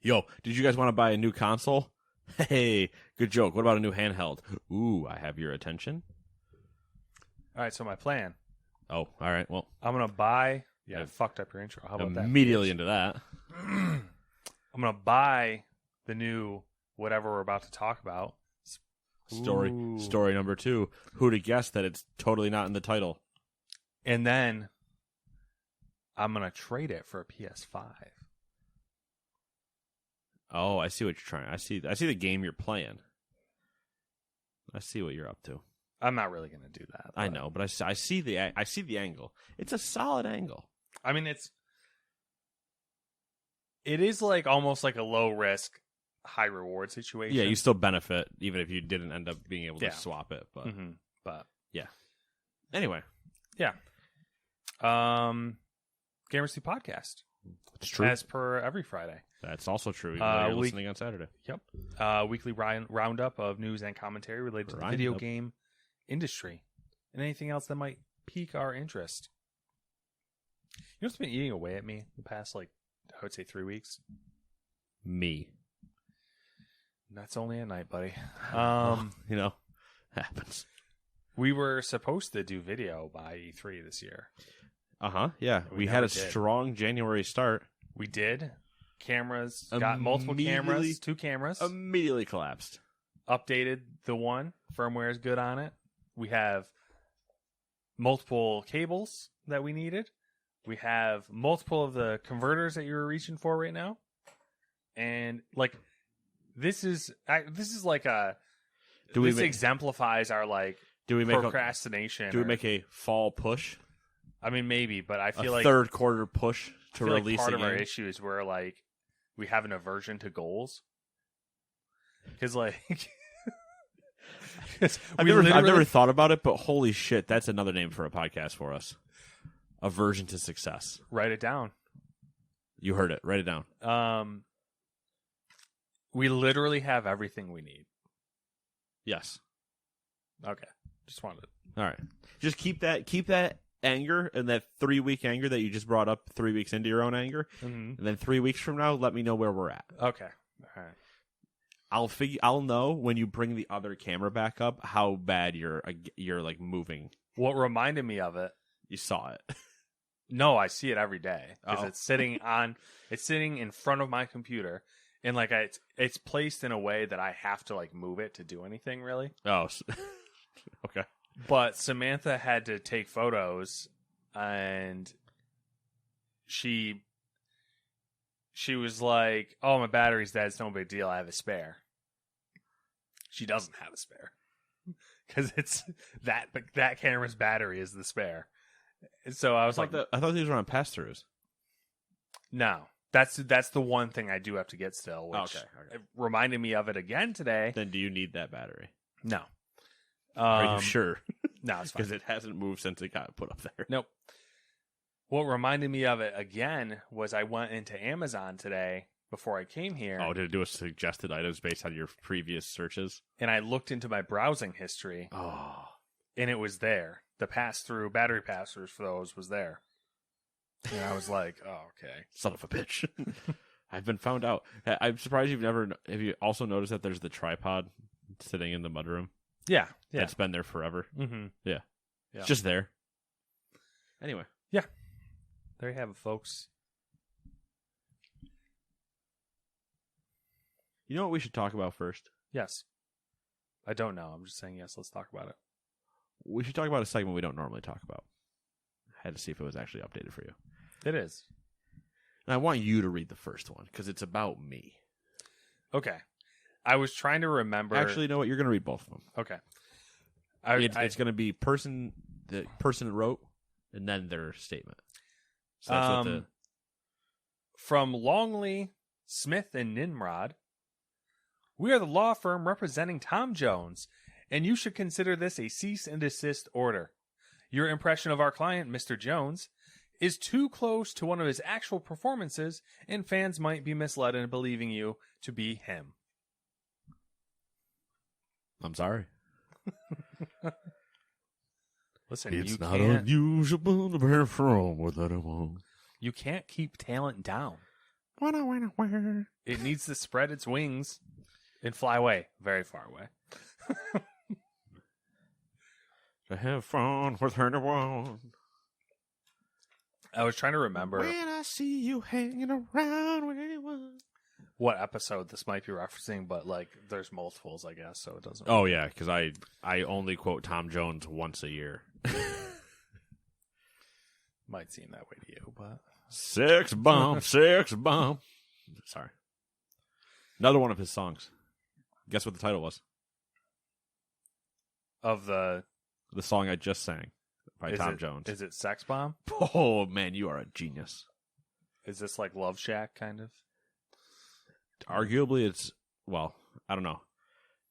Yo, did you guys want to buy a new console? Hey, good joke. What about a new handheld? Ooh, I have your attention. All right, so my plan. Oh, all right. Well, I'm going to buy... Yeah, I fucked up your intro. How about that? Immediately into that. I'm going to buy the new whatever we're about to talk about. Story number 2. Who'd have guessed that it's totally not in the title? And then I'm going to trade it for a PS5. Oh, I see what you're trying. I see the game you're playing. I see what you're up to. I'm not really going to do that. I know, but I see the angle. It's a solid angle. I mean, it is like almost like a low risk, high reward situation. Yeah, you still benefit even if you didn't end up being able to swap it. But but yeah. Anyway, yeah. Gamersy podcast. It's true. As per every Friday. That's also true. Even though you're listening on Saturday. Yep. Weekly roundup of news and commentary related to the video game industry and anything else that might pique our interest. You know what's been eating away at me the past, I would say 3 weeks? Me. That's only at night, buddy. Happens. We were supposed to do video by E3 this year. Yeah. We had a strong January start. We did. Cameras, got multiple cameras, 2 cameras. Immediately collapsed. Updated the one. Firmware is good on it. We have multiple cables that we needed. We have multiple of the converters that you were reaching for right now. And this is like a... This exemplifies our procrastination. Do we make a fall push? I mean, maybe, but I feel like third quarter push to release part a of game. our issue is where we have an aversion to goals. Because I've never thought about it, but holy shit, that's another name for a podcast for us. Aversion to success. Write it down. You heard it. Write it down. We literally have everything we need. Yes. Okay. Just wanted. All right. Just keep that anger and that 3-week anger that you just brought up 3 weeks into your own anger, and then 3 weeks from now, let me know where we're at. Okay. All right. I'll know when you bring the other camera back up how bad you're moving. What reminded me of it? You saw it. No, I see it every day because it's sitting in front of my computer, and it's placed in a way that I have to move it to do anything really. Oh, okay. But Samantha had to take photos, and she was like, "Oh, my battery's dead. It's no big deal. I have a spare." She doesn't have a spare because it's that camera's battery is the spare. And so I was I thought these were on pass-throughs. No, that's the one thing I do have to get still. Which it reminded me of it again today. Then do you need that battery? No. Are you sure? No, it's fine. Because it hasn't moved since it got put up there. Nope. What reminded me of it again was I went into Amazon today before I came here. Oh, did it do a suggested items based on your previous searches? And I looked into my browsing history. Oh. And it was there. The battery pass-throughs for those was there. And I was like, oh, okay. Son of a bitch. I've been found out. I'm surprised have you also noticed that there's the tripod sitting in the mudroom? Yeah. That's been there forever. Mm-hmm. Yeah. It's just there. Anyway. Yeah. There you have it, folks. You know what we should talk about first? Yes. I don't know. I'm just saying yes, let's talk about it. We should talk about a segment we don't normally talk about. I had to see if it was actually updated for you. It is. And I want you to read the first one, because it's about me. Okay. I was trying to remember... Actually, you know what? You're going to read both of them. Okay. It's going to be the person wrote, and then their statement. So that's what from Longley, Smith, and Nimrod, we are the law firm representing Tom Jones, and you should consider this a cease and desist order. Your impression of our client, Mr. Jones, is too close to one of his actual performances, and fans might be misled in believing you to be him. I'm sorry. Listen, it's not unusual to bear from without a wound. You can't keep talent down. It needs to spread its wings and fly away, very far away. To have fun with her one. I was trying to remember When I see you hanging around with anyone. what episode this might be referencing, but like there's multiples, I guess, so it doesn't. Oh yeah, because I only quote Tom Jones once a year. Might seem that way to you, but Sex bomb, sex bomb. Sorry. Another one of his songs. Guess what the title was? of the The song I just sang by Tom Jones. Is it Sex Bomb? Oh man, you are a genius. Is this like Love Shack kind of? Arguably, it's well, I don't know.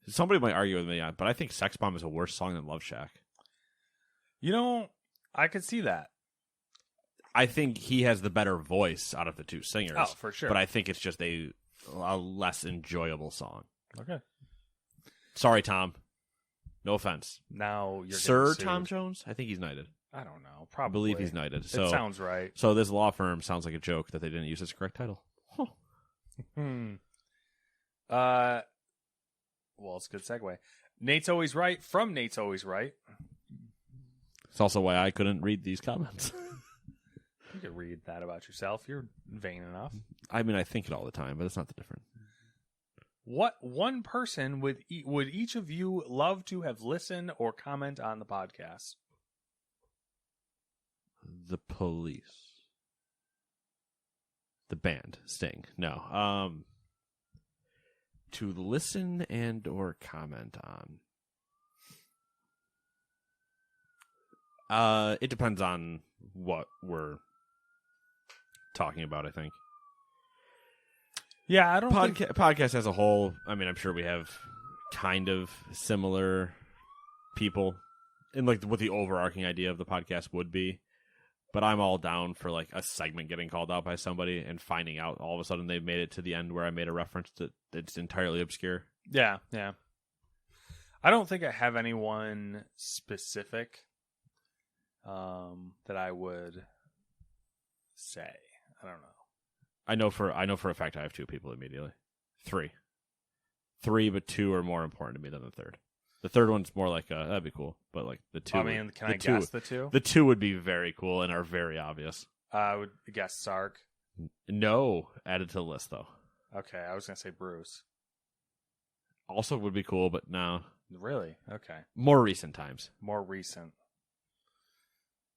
Somebody might argue with me, but I think Sex Bomb is a worse song than Love Shack. You know, I could see that. I think he has the better voice out of the two singers. Oh, for sure. But I think it's just a less enjoyable song. Okay. Sorry, Tom. No offense. Now you're Sir getting sued. Tom Jones? I think he's knighted. I don't know. I Probably. believe he's knighted. So, It sounds right. So this law firm sounds like a joke that they didn't use its correct title. Huh. Well, it's a good segue. Nate's Always Right from Nate's Always Right. It's also why I couldn't read these comments. You can read that about yourself. You're vain enough. I mean, I think it all the time, but it's not the different. What one person would each of you love to have listened or comment on the podcast? The Police. The band. Sting. No. To listen and or comment on. It depends on what we're talking about, I think. Yeah, I don't think... Podcast as a whole, I mean, I'm sure we have kind of similar people in like what the overarching idea of the podcast would be. But I'm all down for like a segment getting called out by somebody and finding out all of a sudden they've made it to the end where I made a reference that it's entirely obscure. Yeah. I don't think I have anyone specific that I would say. I don't know. I know for a fact I have two people immediately. Three, but two are more important to me than the third. The third one's more like that'd be cool, but like the two. I mean, can I guess the two? The two would be very cool and are very obvious. I would guess Sark. No, added to the list though. Okay, I was gonna say Bruce. Also would be cool, but no. Really? Okay. More recent times. More recent.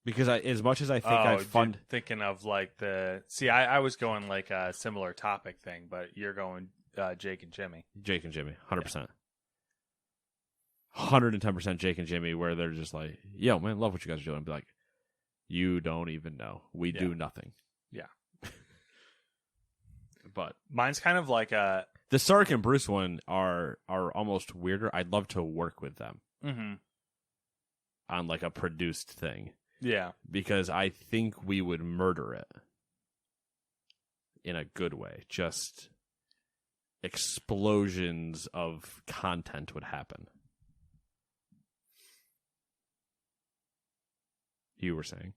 Because as much as I think I've fun thinking of like the I was going like a similar topic thing, but you're going Jake and Jimmy. Jake and Jimmy, 100%. 110% Jake and Jimmy, where they're just like, yo, man, love what you guys are doing. Be like, you don't even know. We do nothing. Yeah. But mine's kind of like a... The Sark and Bruce one are almost weirder. I'd love to work with them on like a produced thing. Yeah. Because I think we would murder it in a good way. Just explosions of content would happen. You were saying?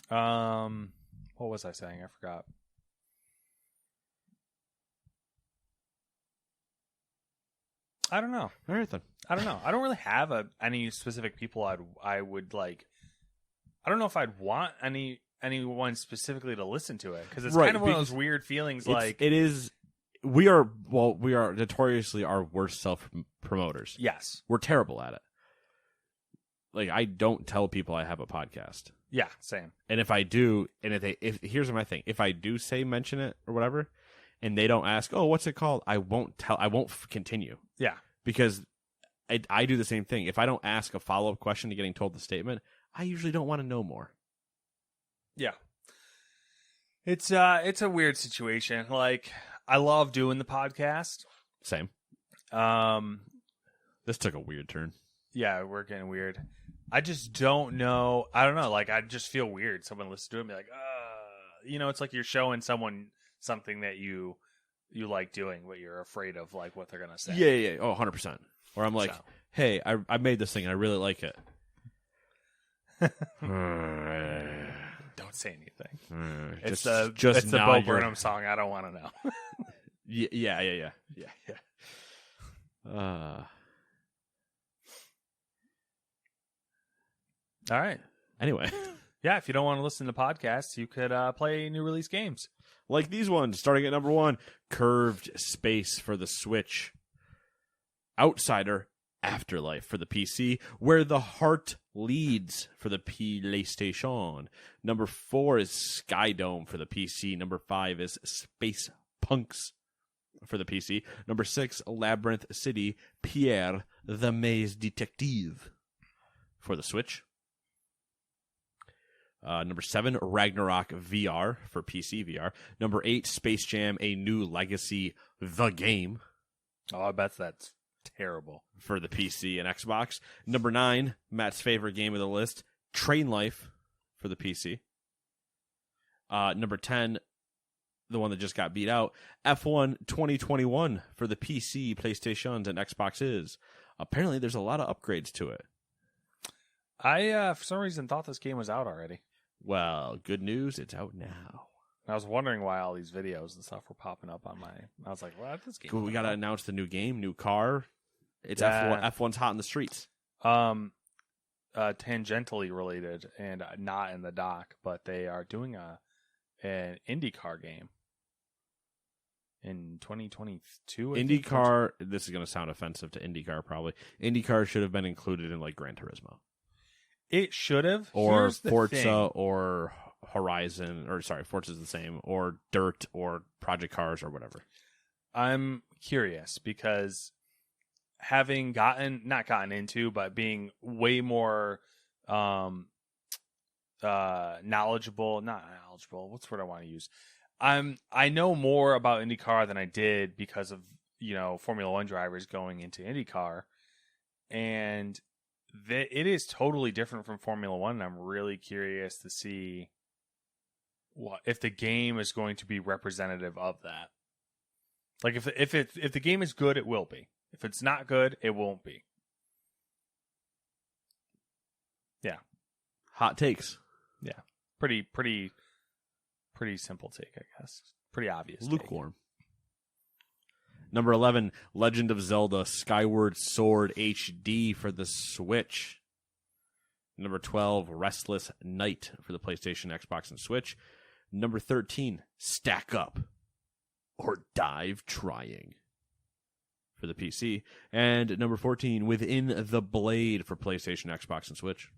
What was I saying? I forgot. I don't know. All right, then. I don't know. I don't really have any specific people I would like. I don't know if I'd want anyone specifically to listen to it because it's kind of one of those weird feelings. Like it is. We are notoriously our worst self promoters. Yes, we're terrible at it. Like I don't tell people I have a podcast. Yeah, same. And if I do, and if here's my thing, if I do mention it or whatever, and they don't ask, oh, what's it called? I won't continue. Yeah, because I do the same thing. If I don't ask a follow up question to getting told the statement, I usually don't want to know more. Yeah. It's a weird situation. Like I love doing the podcast. Same. This took a weird turn. Yeah, we're getting weird. I just don't know. I don't know. Like I just feel weird. Someone listens to it and be like, it's like you're showing someone something that you like doing, but you're afraid of like what they're gonna say. Yeah. Oh, 100%. Or I'm like, hey, I made this thing and I really like it. Don't say anything. It's it's the Bo nod your- Burnham song. I don't want to know. Yeah. All right. Anyway, Yeah, if you don't want to listen to podcasts, you could play new release games. like these ones, starting at number 1, Curved Space for the Switch, Outsider Afterlife for the PC, Where the Heart Leads for the PlayStation. Number 4 is Skydome for the PC. Number 5 is Space Punks for the PC. Number 6, Labyrinth City, Pierre the Maze Detective for the Switch. Number 7, Ragnarok VR for PC VR. Number 8, Space Jam: A New Legacy, the game Oh, I bet that's terrible. for the PC and Xbox. Number 9, Matt's favorite game of the list, Train Life for the PC. Number 10, the one that just got beat out, F1 2021 for the PC, PlayStations, and Xboxes. Apparently, there's a lot of upgrades to it. I, for some reason, thought this game was out already. Well, good news, it's out now. I was wondering why all these videos and stuff were popping up on my... I was like, what? This game... Cool, we got to announce the new game, new car. It's Yeah. F1's hot in the streets. Tangentially related and not in the doc, but they are doing an IndyCar game in 2022. I think. IndyCar, this is going to sound offensive to IndyCar probably. IndyCar should have been included in like Gran Turismo. It should have. Or Here's the Forza thing. or Horizon, or sorry, Forza's the same, or Dirt or Project Cars or whatever. I'm curious because having not gotten into, but being way more knowledgeable, not knowledgeable, what's the word I want to use? I know more about IndyCar than I did because of, Formula One drivers going into IndyCar. And it is totally different from Formula One. And I'm really curious to see if the game is going to be representative of that. Like if the game is good, it will be. If it's not good, it won't be. Yeah. Hot takes. Pretty simple take, I guess. Pretty obvious. Lukewarm. Number 11, Legend of Zelda Skyward Sword HD for the Switch. Number 12, Restless Night for the PlayStation, Xbox, and Switch. Number 13, Stack Up or Dive Trying for the PC. And number 14, Within the Blade for PlayStation, Xbox, and Switch.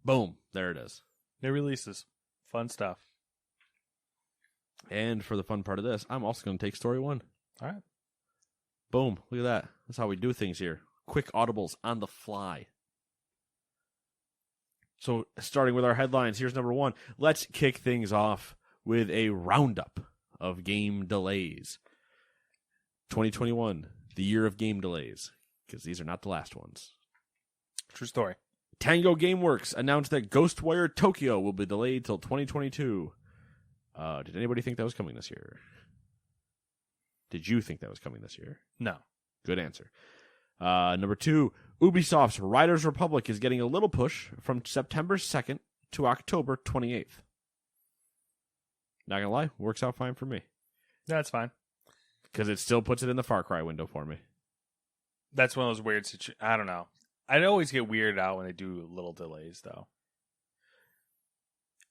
Boom. There it is. New releases. Fun stuff. And for the fun part of this, I'm also going to take story 1. All right. Boom. Look at that. That's how we do things here. Quick audibles on the fly. So, starting with our headlines, here's number 1. Let's kick things off with a roundup of game delays. 2021, the year of game delays, because these are not the last ones. True story. Tango Gameworks announced that Ghostwire Tokyo will be delayed till 2022. Did anybody think that was coming this year? Did you think that was coming this year? No. Good answer. Number 2, Ubisoft's Riders Republic is getting a little push from September 2nd to October 28th. Not gonna lie, works out fine for me. That's fine. Because it still puts it in the Far Cry window for me. That's one of those weird situations. I don't know. I'd always get weirded out when they do little delays, though.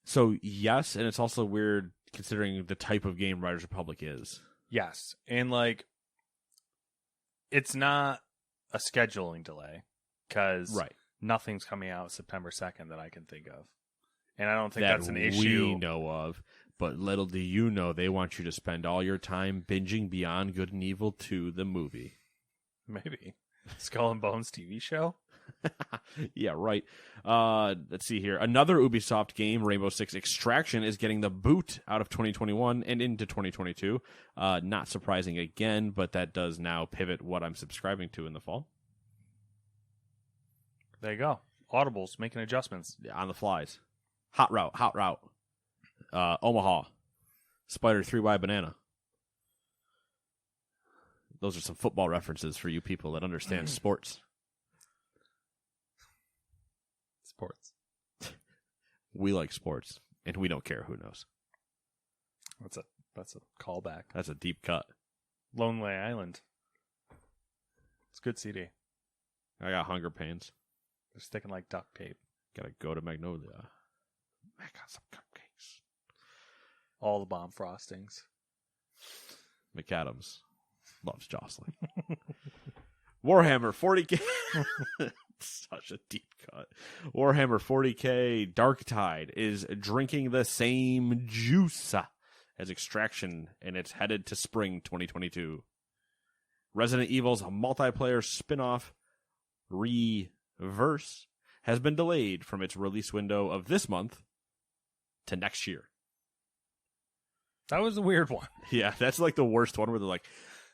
So, yes, and it's also weird considering the type of game Riders Republic is. Yes. And, it's not a scheduling delay because nothing's coming out September 2nd that I can think of. And I don't think that's an issue. We know of. But little do you know, they want you to spend all your time binging Beyond Good and Evil 2, the movie. Maybe. Skull and Bones TV show? Yeah, right. Let's see here. Another Ubisoft game, Rainbow Six Extraction, is getting the boot out of 2021 and into 2022. Not surprising again, but that does now pivot what I'm subscribing to in the fall. There you go. Audibles making adjustments. On the flies. Hot Route. Omaha. Spider 3Y Banana. Those are some football references for you people that understand sports. Sports. We like sports, and we don't care who knows. That's a callback. That's a deep cut. Lonely Island. It's a good CD. I got hunger pains. They're sticking like duct tape. Gotta go to Magnolia. I got some cupcakes. All the bomb frostings. McAdams loves Jocelyn. Warhammer 40K. Such a deep cut. Warhammer 40K Darktide is drinking the same juice as Extraction, and it's headed to spring 2022. Resident Evil's multiplayer spin-off Reverse has been delayed from its release window of this month to next year. That was a weird one. Yeah, that's like the worst one where they're like,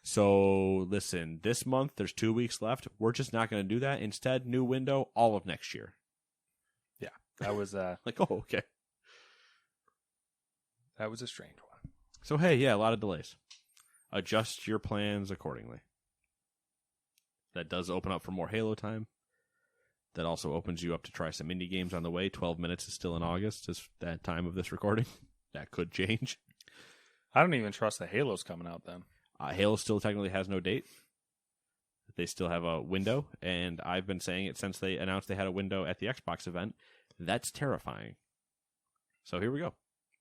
so listen, this month there's 2 weeks left. We're just not going to do that. Instead, new window all of next year. Yeah, that was like, oh, okay. That was a strange one. So, hey, yeah, a lot of delays. Adjust your plans accordingly. That does open up for more Halo time. That also opens you up to try some indie games on the way. 12 Minutes is still in August, is that time of this recording. That could change. I don't even trust that Halo's coming out then. Halo still technically has no date. They still have a window, and I've been saying it since they announced they had a window at the Xbox event. That's terrifying. So here we go.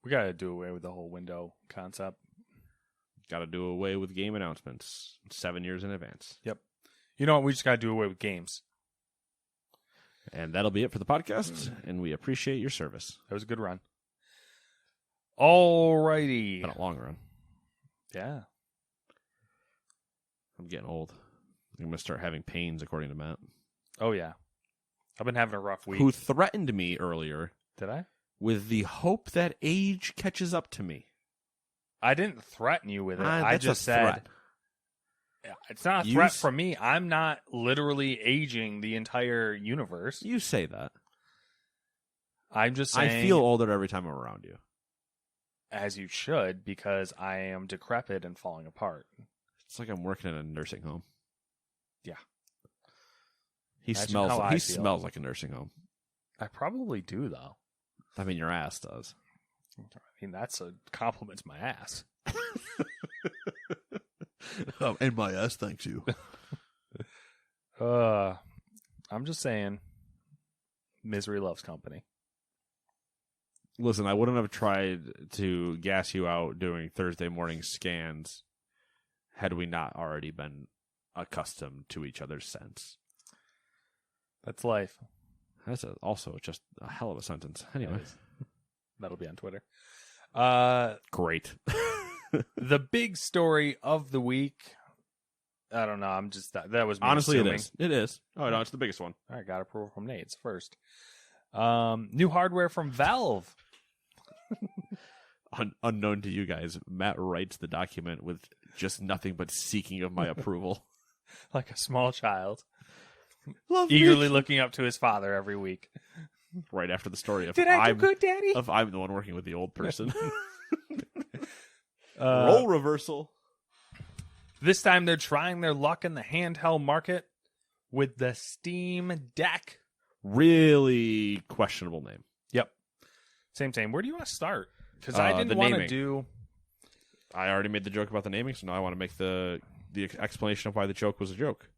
We got to do away with the whole window concept. Got to do away with game announcements 7 years in advance. Yep. You know what? We just got to do away with games. And that'll be it for the podcast, and we appreciate your service. That was a good run. Alrighty. Been a long run. Yeah. I'm getting old. I'm going to start having pains, according to Matt. Oh, yeah. I've been having a rough week. Who threatened me earlier. Did I? With the hope that age catches up to me. I didn't threaten you with it. I That's just a said... threat. It's not a threat from me. I'm not literally aging the entire universe. You say that. I'm just saying... I feel older every time I'm around you. As you should, because I am decrepit and falling apart. It's like I'm working in a nursing home. Yeah. He smells like a nursing home. I probably do, though. I mean, your ass does. I mean, that's a compliment to my ass. And my ass thanks you. I'm just saying, misery loves company. Listen, I wouldn't have tried to gas you out doing Thursday morning scans had we not already been accustomed to each other's scents. That's life. That's also just a hell of a sentence. Anyway. That'll be on Twitter. Great. The big story of the week. I don't know. I'm just that was me honestly assuming. It is. It is. Oh no, it's the biggest one. All right, got approval from Nate. It's first. New hardware from Valve. Unknown to you guys, Matt writes the document with just nothing but seeking of my approval. Like a small child. Love eagerly me. looking up to his father every week. Right after the story of Did I do good, Daddy? Of I'm the one working with the old person. Role reversal. This time they're trying their luck in the handheld market with the Steam Deck. Really questionable name. Yep. Same. Where do you want to start? Because I didn't want to do... I already made the joke about the naming, so now I want to make the explanation of why the joke was a joke.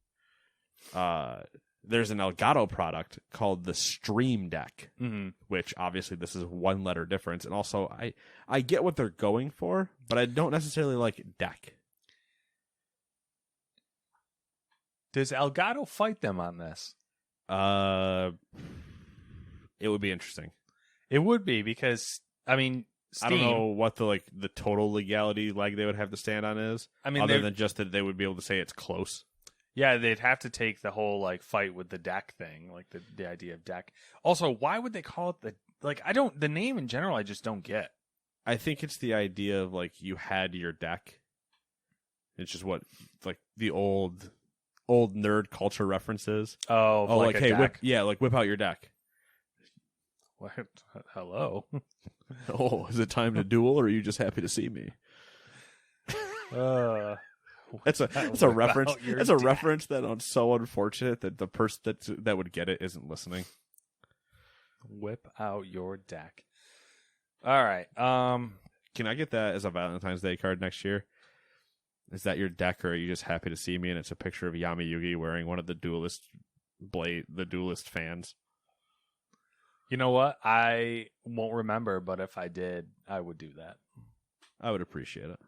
There's an Elgato product called the Stream Deck, which obviously this is one letter difference. And also, I get what they're going for, but I don't necessarily like deck. Does Elgato fight them on this? It would be interesting. It would be because, I mean, Steam, I don't know what the total legality leg they would have to stand on is. I mean, other than just that they would be able to say it's close. Yeah, they'd have to take the whole like fight with the deck thing, like the idea of deck. Also, why would they call it the name in general? I just don't get. I think it's the idea of like you had your deck. It's just what like the old nerd culture references. Oh, like hey, deck? whip out your deck. What? Hello. Oh, is it time to duel, or are you just happy to see me? That's a reference. That's a reference that is so unfortunate that the person that would get it isn't listening. Whip out your deck. All right. Can I get that as a Valentine's Day card next year? Is that your deck, or are you just happy to see me? And it's a picture of Yami Yugi wearing one of the Duelist fans. You know what? I won't remember, but if I did, I would do that. I would appreciate it.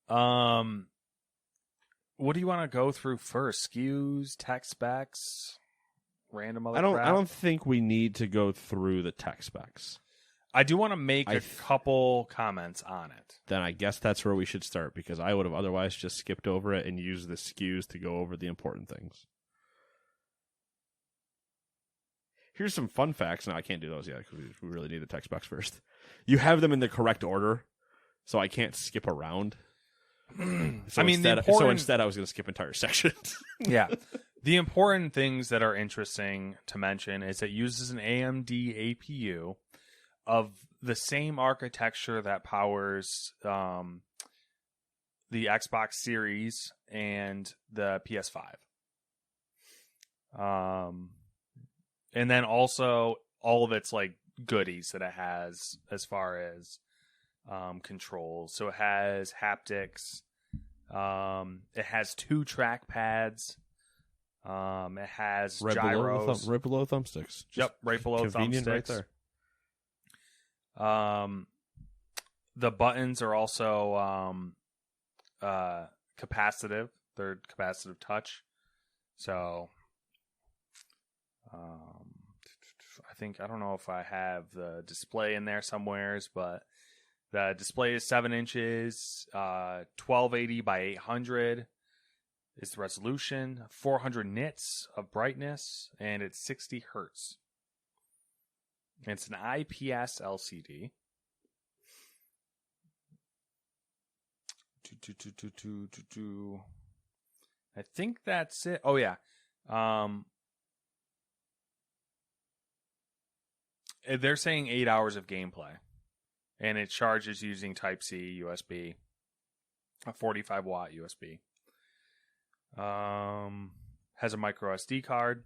What do you want to go through first? SKUs, tech specs, random other crap? I don't think we need to go through the tech specs. I do want to make a couple comments on it. Then I guess that's where we should start, because I would have otherwise just skipped over it and used the SKUs to go over the important things. Here's some fun facts. No, I can't do those yet because we really need the tech specs first. You have them in the correct order, so I can't skip around. So instead I was going to skip entire sections. Yeah. The important things that are interesting to mention is it uses an AMD APU of the same architecture that powers the Xbox Series and the PS5. And then also all of its like goodies that it has as far as controls. So it has haptics. It has 2 track pads. It has gyros. Right below thumbsticks. Yep, right below convenient thumbsticks. right there. The buttons are also capacitive. They're capacitive touch. So I don't know if I have the display in there somewheres, but the display is 7 inches, 1280 by 800 is the resolution, 400 nits of brightness, and it's 60 hertz. And it's an IPS LCD. I think that's it. Oh yeah. They're saying 8 hours of gameplay, and it charges using Type-C USB, a 45-watt USB. Has a micro SD card.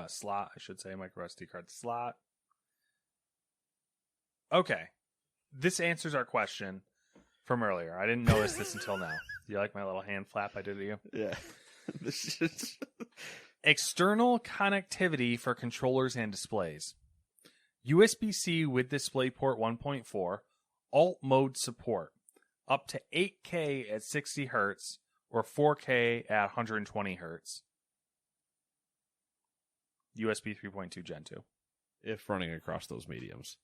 Slot, I should say, micro SD card slot. Okay. This answers our question from earlier. I didn't notice this until now. Do you like my little hand flap I did to you? Yeah. This is... External connectivity for controllers and displays. USB-C with DisplayPort 1.4. Alt mode support. Up to 8K at 60 Hz or 4K at 120 Hz. USB 3.2 Gen 2. If running across those mediums.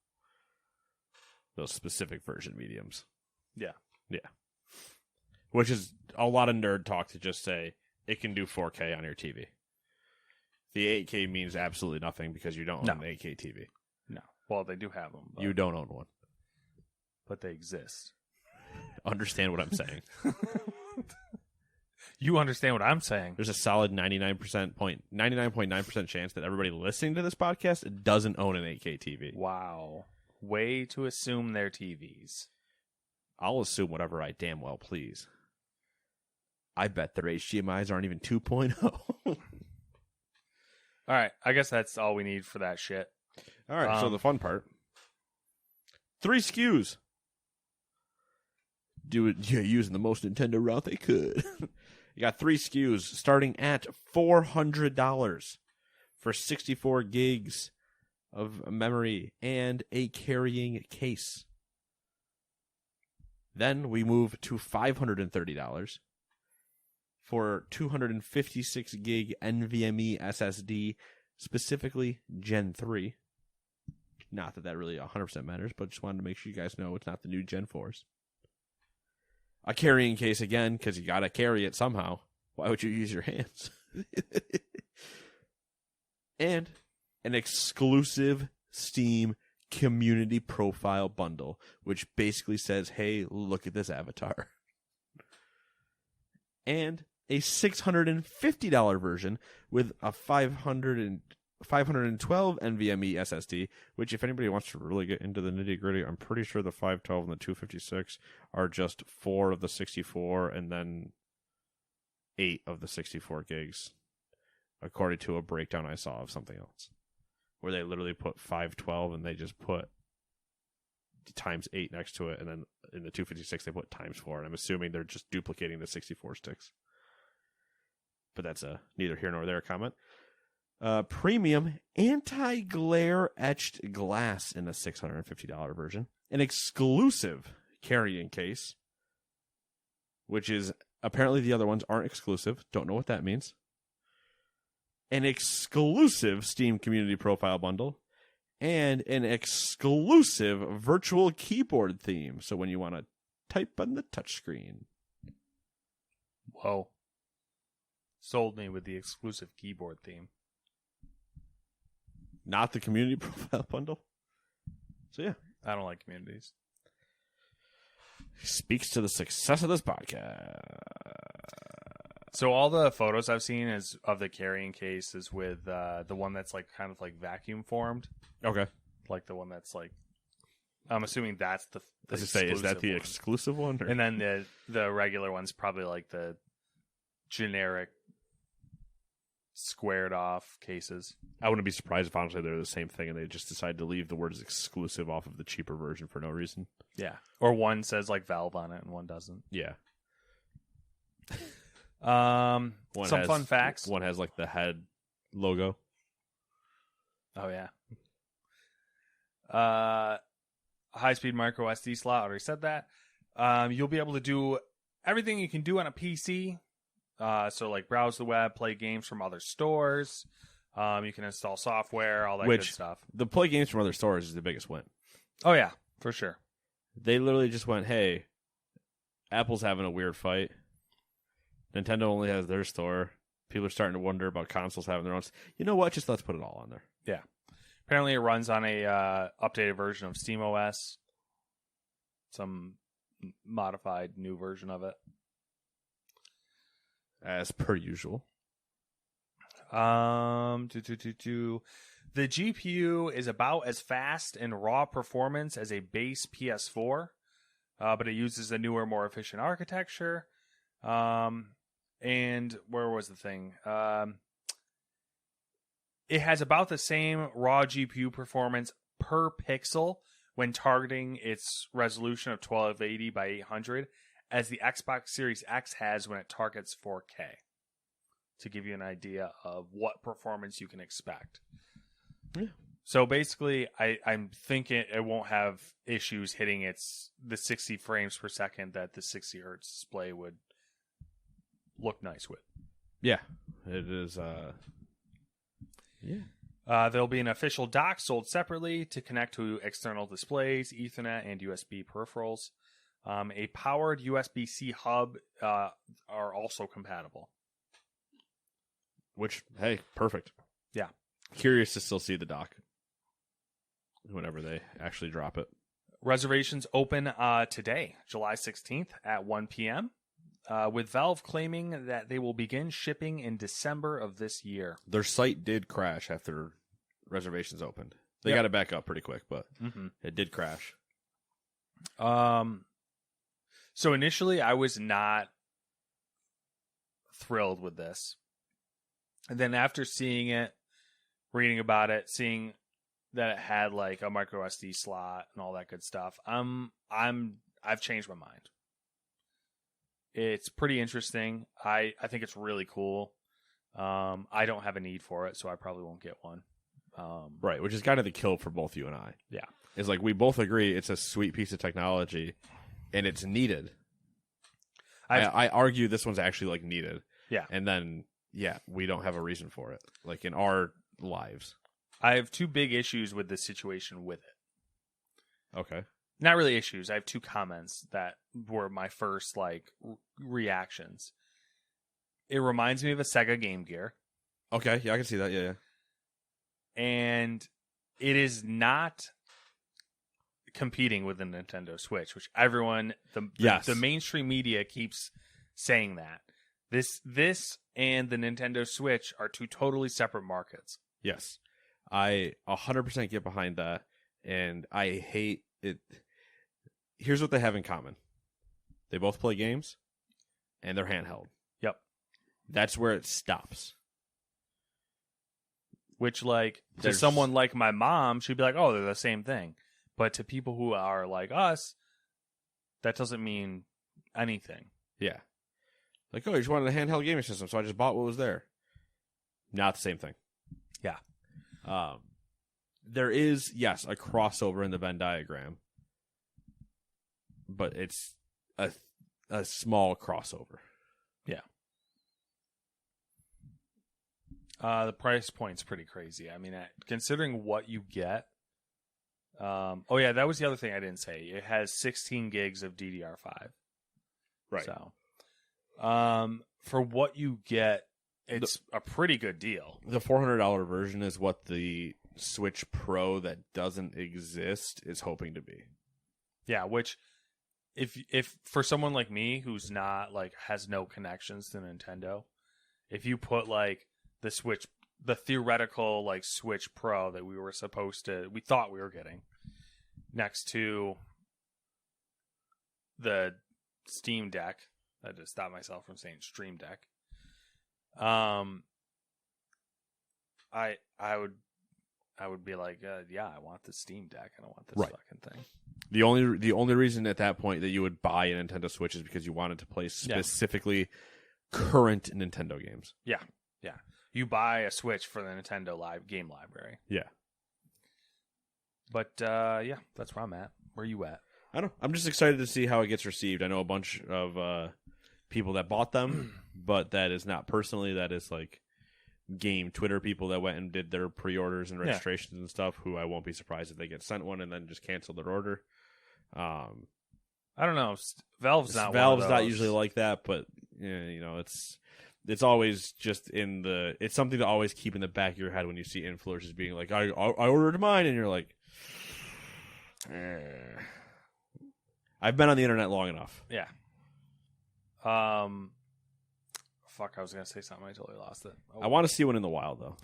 Those specific version mediums. Yeah. Yeah. Which is a lot of nerd talk to just say it can do 4K on your TV. The 8K means absolutely nothing because you don't own an 8K TV. No. Well, they do have them. But... You don't own one. But they exist. Understand what I'm saying. You understand what I'm saying. There's a solid 99.9% chance that everybody listening to this podcast doesn't own an 8K TV. Wow. Way to assume their TVs. I'll assume whatever I damn well please. I bet their HDMIs aren't even 2.0. All right, I guess that's all we need for that shit. All right, so the fun part. 3 SKUs. Using the most Nintendo route they could. You got 3 SKUs starting at $400 for 64 gigs of memory and a carrying case. Then we move to $530 for 256 gig NVMe SSD, specifically Gen 3. Not that really 100% matters, but just wanted to make sure you guys know it's not the new Gen 4s. A carrying case again, because you got to carry it somehow. Why would you use your hands? And an exclusive Steam community profile bundle, which basically says, hey, look at this avatar. And a $650 version with a 512 NVMe SSD, which if anybody wants to really get into the nitty-gritty, I'm pretty sure the 512 and the 256 are just 4 of the 64 and then 8 of the 64 gigs, according to a breakdown I saw of something else. where they literally put 512 and they just put times 8 next to it, and then in the 256 they put times 4, and I'm assuming they're just duplicating the 64 sticks. But that's a neither here nor there comment. Premium anti-glare etched glass in the $650 version. An exclusive carrying case, which is apparently the other ones aren't exclusive. Don't know what that means. An exclusive Steam Community Profile bundle, and an exclusive virtual keyboard theme. So when you want to type on the touchscreen. Whoa. Sold me with the exclusive keyboard theme. Not the Community Profile bundle. So yeah. I don't like communities. Speaks to the success of this podcast. So all the photos I've seen is of the carrying case is with the one that's like kind of like vacuum formed. Okay. Like the one that's like, I'm assuming that's the As I say, is that the one. exclusive one? Or? And then the regular one's probably like the generic squared off cases. I wouldn't be surprised if honestly they're the same thing and they just decided to leave the words exclusive off of the cheaper version for no reason. Yeah. Or one says like Valve on it and one doesn't. Yeah. Some fun facts. One has like the head logo. Oh yeah. High-speed micro SD slot. Already said that. You'll be able to do everything you can do on a PC. So like browse the web, play games from other stores. You can install software, all that good stuff. The play games from other stores is the biggest win. Oh yeah, for sure. They literally just went, hey, Apple's having a weird fight. Nintendo only has their store. People are starting to wonder about consoles having their own. You know what? Just let's put it all on there. Yeah. Apparently it runs on a updated version of SteamOS. Some modified new version of it. As per usual. The GPU is about as fast in raw performance as a base PS4, but it uses a newer, more efficient architecture. And where was the thing? It has about the same raw GPU performance per pixel when targeting its resolution of 1280 by 800 as the Xbox Series X has when it targets 4K. To give you an idea of what performance you can expect. Yeah. So basically, I'm thinking it won't have issues hitting the 60 frames per second that the 60 hertz display would look nice with. Yeah, it is. Yeah. There'll be an official dock sold separately to connect to external displays, Ethernet, and USB peripherals. A powered USB-C hub are also compatible. Which, hey, perfect. Yeah. Curious to still see the dock whenever they actually drop it. Reservations open today, July 16th at 1 p.m., with Valve claiming that they will begin shipping in December of this year. Their site did crash after reservations opened. They got it back up pretty quick, but it did crash. So initially, I was not thrilled with this. And then after seeing it, reading about it, seeing that it had like a micro SD slot and all that good stuff, I've changed my mind. It's pretty interesting. I think it's really cool. I don't have a need for it, so I probably won't get one. Right, which is kind of the kill for both you and I. Yeah. It's like we both agree it's a sweet piece of technology and it's needed. I argue this one's actually like needed. Yeah. And then we don't have a reason for it, like in our lives. I have two big issues with this situation with it. Okay. Not really issues. I have two comments that were my first like reactions. It reminds me of a Sega Game Gear. Okay, yeah, I can see that. Yeah. And it is not competing with the Nintendo Switch, which everyone, the mainstream media keeps saying that. This and the Nintendo Switch are two totally separate markets. Yes. I 100% get behind that, and I hate it. Here's what they have in common. They both play games, and they're handheld. Yep. That's where it stops. which like to There's- someone like my mom, she'd be like, "Oh, they're the same thing." But to people who are like us, that doesn't mean anything. Yeah. Like, oh, you just wanted a handheld gaming system, so I just bought what was there. Not the same thing. Yeah. There is, yes, a crossover in the Venn diagram, but it's a small crossover. The price point's pretty crazy. I mean, considering what you get. Oh yeah, that was the other thing I didn't say. It has 16 gigs of DDR5. Right. So, for what you get, it's a pretty good deal. The $400 version is what the Switch Pro that doesn't exist is hoping to be. Yeah, which if for someone like me who's not like has no connections to Nintendo, if you put like the theoretical like Switch Pro that we thought we were getting next to the Steam Deck, I just stopped myself from saying Stream Deck. I would be like, yeah, I want the Steam Deck. I don't want this Right. fucking thing. The only reason at that point that you would buy a Nintendo Switch is because you wanted to play specifically current Nintendo games. Yeah. You buy a Switch for the Nintendo Live game library. Yeah. But yeah, that's where I'm at. Where you at? I don't know. I'm just excited to see how it gets received. I know a bunch of people that bought them, but that is not personally. That is like game Twitter people that went and did their pre-orders and registrations and stuff, who I won't be surprised if they get sent one and then just cancel their order. I don't know. Valve's not usually like that, but you know, it's always just it's something to always keep in the back of your head when you see influencers being like, I ordered mine, and you're like, I've been on the internet long enough. Yeah. Fuck, I was gonna say something. I totally lost it. I want to see one in the wild though.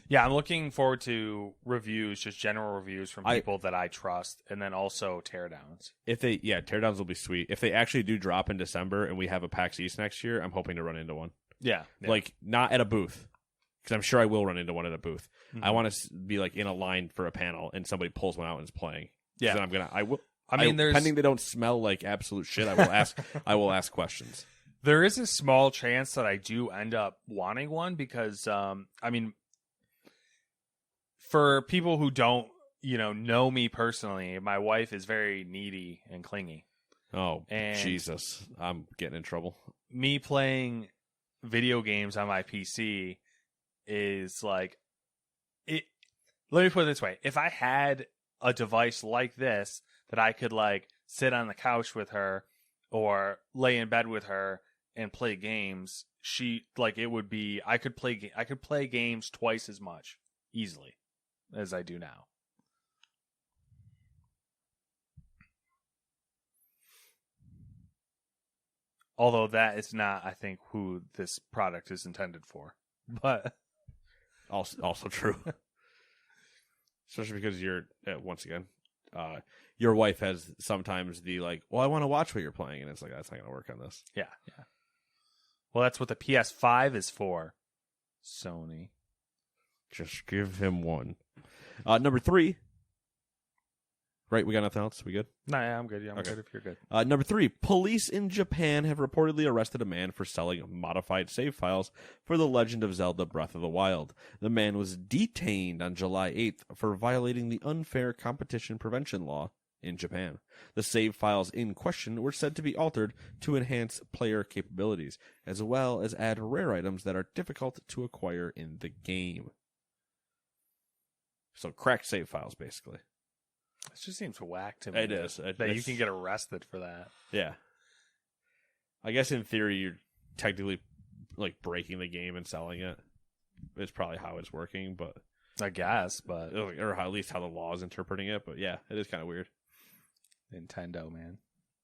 Yeah, I'm looking forward to reviews, just general reviews from people that I trust, and then also teardowns. Teardowns will be sweet. If they actually do drop in December and we have a PAX East next year, I'm hoping to run into one. Yeah. Like not at a booth, because I'm sure I will run into one at a booth. Mm-hmm. I want to be like in a line for a panel and somebody pulls one out and is playing. Yeah. Then I will. There's pending they don't smell like absolute shit. I will ask. I will ask questions. There is a small chance that I do end up wanting one because, for people who don't, know me personally, my wife is very needy and clingy. Oh, and Jesus. I'm getting in trouble. Me playing video games on my PC is like it. Let me put it this way. If I had a device like this that I could like sit on the couch with her or lay in bed with her and play games, I could play games twice as much easily as I do now. Although that is not, I think, who this product is intended for. But also true. Especially because you're, once again, your wife has sometimes the like, well, I want to watch what you're playing, and it's like, that's not going to work on this. Yeah. Well, that's what the PS5 is for, Sony. Just give him one. Number 3. Right, we got nothing else? We good? No, yeah, I'm good. Yeah, I'm Okay. good if you're good. Number 3, police in Japan have reportedly arrested a man for selling modified save files for The Legend of Zelda Breath of the Wild. The man was detained on July 8th for violating the unfair competition prevention law in Japan. The save files in question were said to be altered to enhance player capabilities, as well as add rare items that are difficult to acquire in the game. So cracked save files, basically. It just seems whack to me. It is. That you can get arrested for that. Yeah. I guess in theory you're technically like breaking the game and selling it. It's probably how it's working, but I guess, but or at least how the law is interpreting it. But yeah, it is kind of weird. Nintendo, man.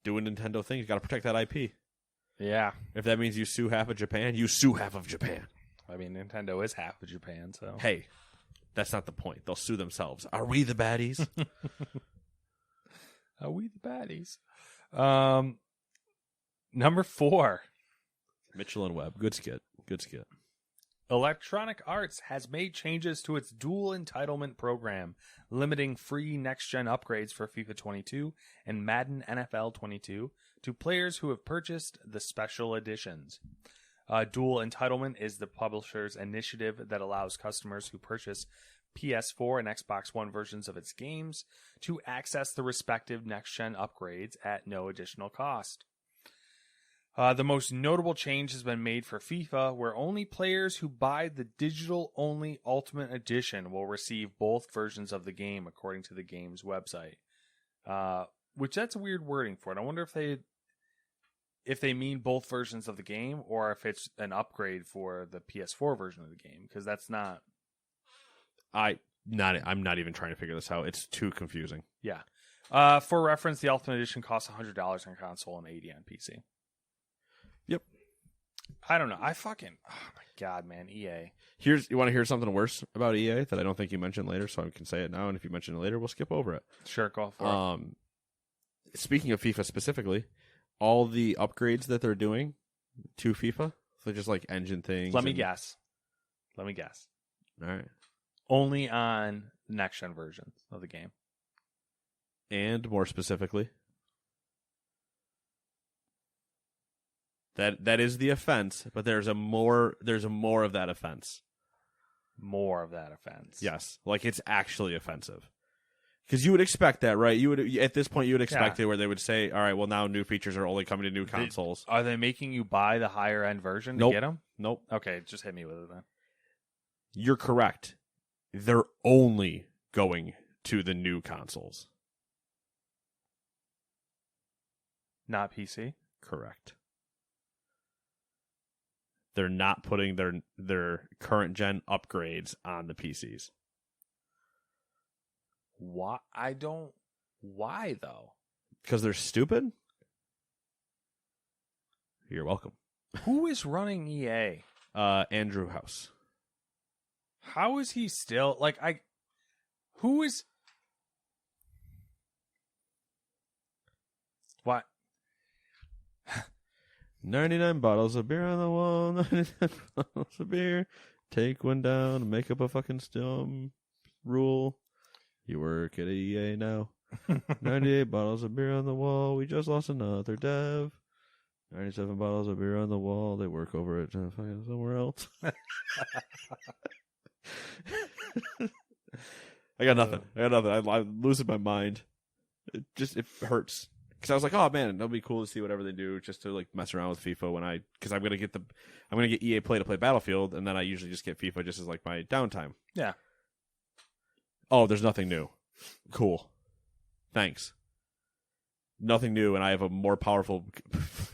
Doing Nintendo things, you got to protect that IP. Yeah. If that means you sue half of Japan, you sue half of Japan. I mean, Nintendo is half of Japan, so. Hey, that's not the point. They'll sue themselves. Are we the baddies? Are we the baddies? Number 4. Mitchell and Webb. Good skit. Good skit. Electronic Arts has made changes to its dual entitlement program, limiting free next-gen upgrades for FIFA 22 and Madden NFL 22 to players who have purchased the special editions. Dual entitlement is the publisher's initiative that allows customers who purchase PS4 and Xbox One versions of its games to access the respective next-gen upgrades at no additional cost. The most notable change has been made for FIFA, where only players who buy the digital-only Ultimate Edition will receive both versions of the game, according to the game's website. Which that's weird wording for it. I wonder if they mean both versions of the game, or if it's an upgrade for the PS4 version of the game, because that's not. I'm not even trying to figure this out. It's too confusing. Yeah. For reference, the Ultimate Edition costs $100 on console and $80 on PC. Yep. I don't know. Oh my God, man. EA. You want to hear something worse about EA that I don't think you mentioned later, so I can say it now, and if you mention it later, we'll skip over it. Sure, go for it. Speaking of FIFA specifically, all the upgrades that they're doing to FIFA, they're just like engine things. Let me guess. All right. Only on next-gen versions of the game. And more specifically, that is the offense, but there's a more of that offense. More of that offense. Yes, like it's actually offensive. Because you would expect that, right? At this point you would expect it where they would say, "All right, well now new features are only coming to new consoles." Are they making you buy the higher end version to Nope. get them? Nope. Okay, just hit me with it then. You're correct. They're only going to the new consoles. Not PC? Correct. They're not putting their current gen upgrades on the PCs. Why? Why though? Because they're stupid? You're welcome. Who is running EA? Andrew House. How is he still who is what? 99 bottles of beer on the wall, 99 bottles of beer. Take one down and make up a fucking rule. You work at EA now. 98 bottles of beer on the wall. We just lost another dev. 97 bottles of beer on the wall. They work over it fucking somewhere else. I got nothing. I'm losing my mind. It hurts. Because I was like, oh man, it'll be cool to see whatever they do, just to like mess around with FIFA because I'm gonna get EA Play to play Battlefield, and then I usually just get FIFA just as like my downtime. Yeah. Oh, there's nothing new. Cool. Thanks. Nothing new, and I have a more powerful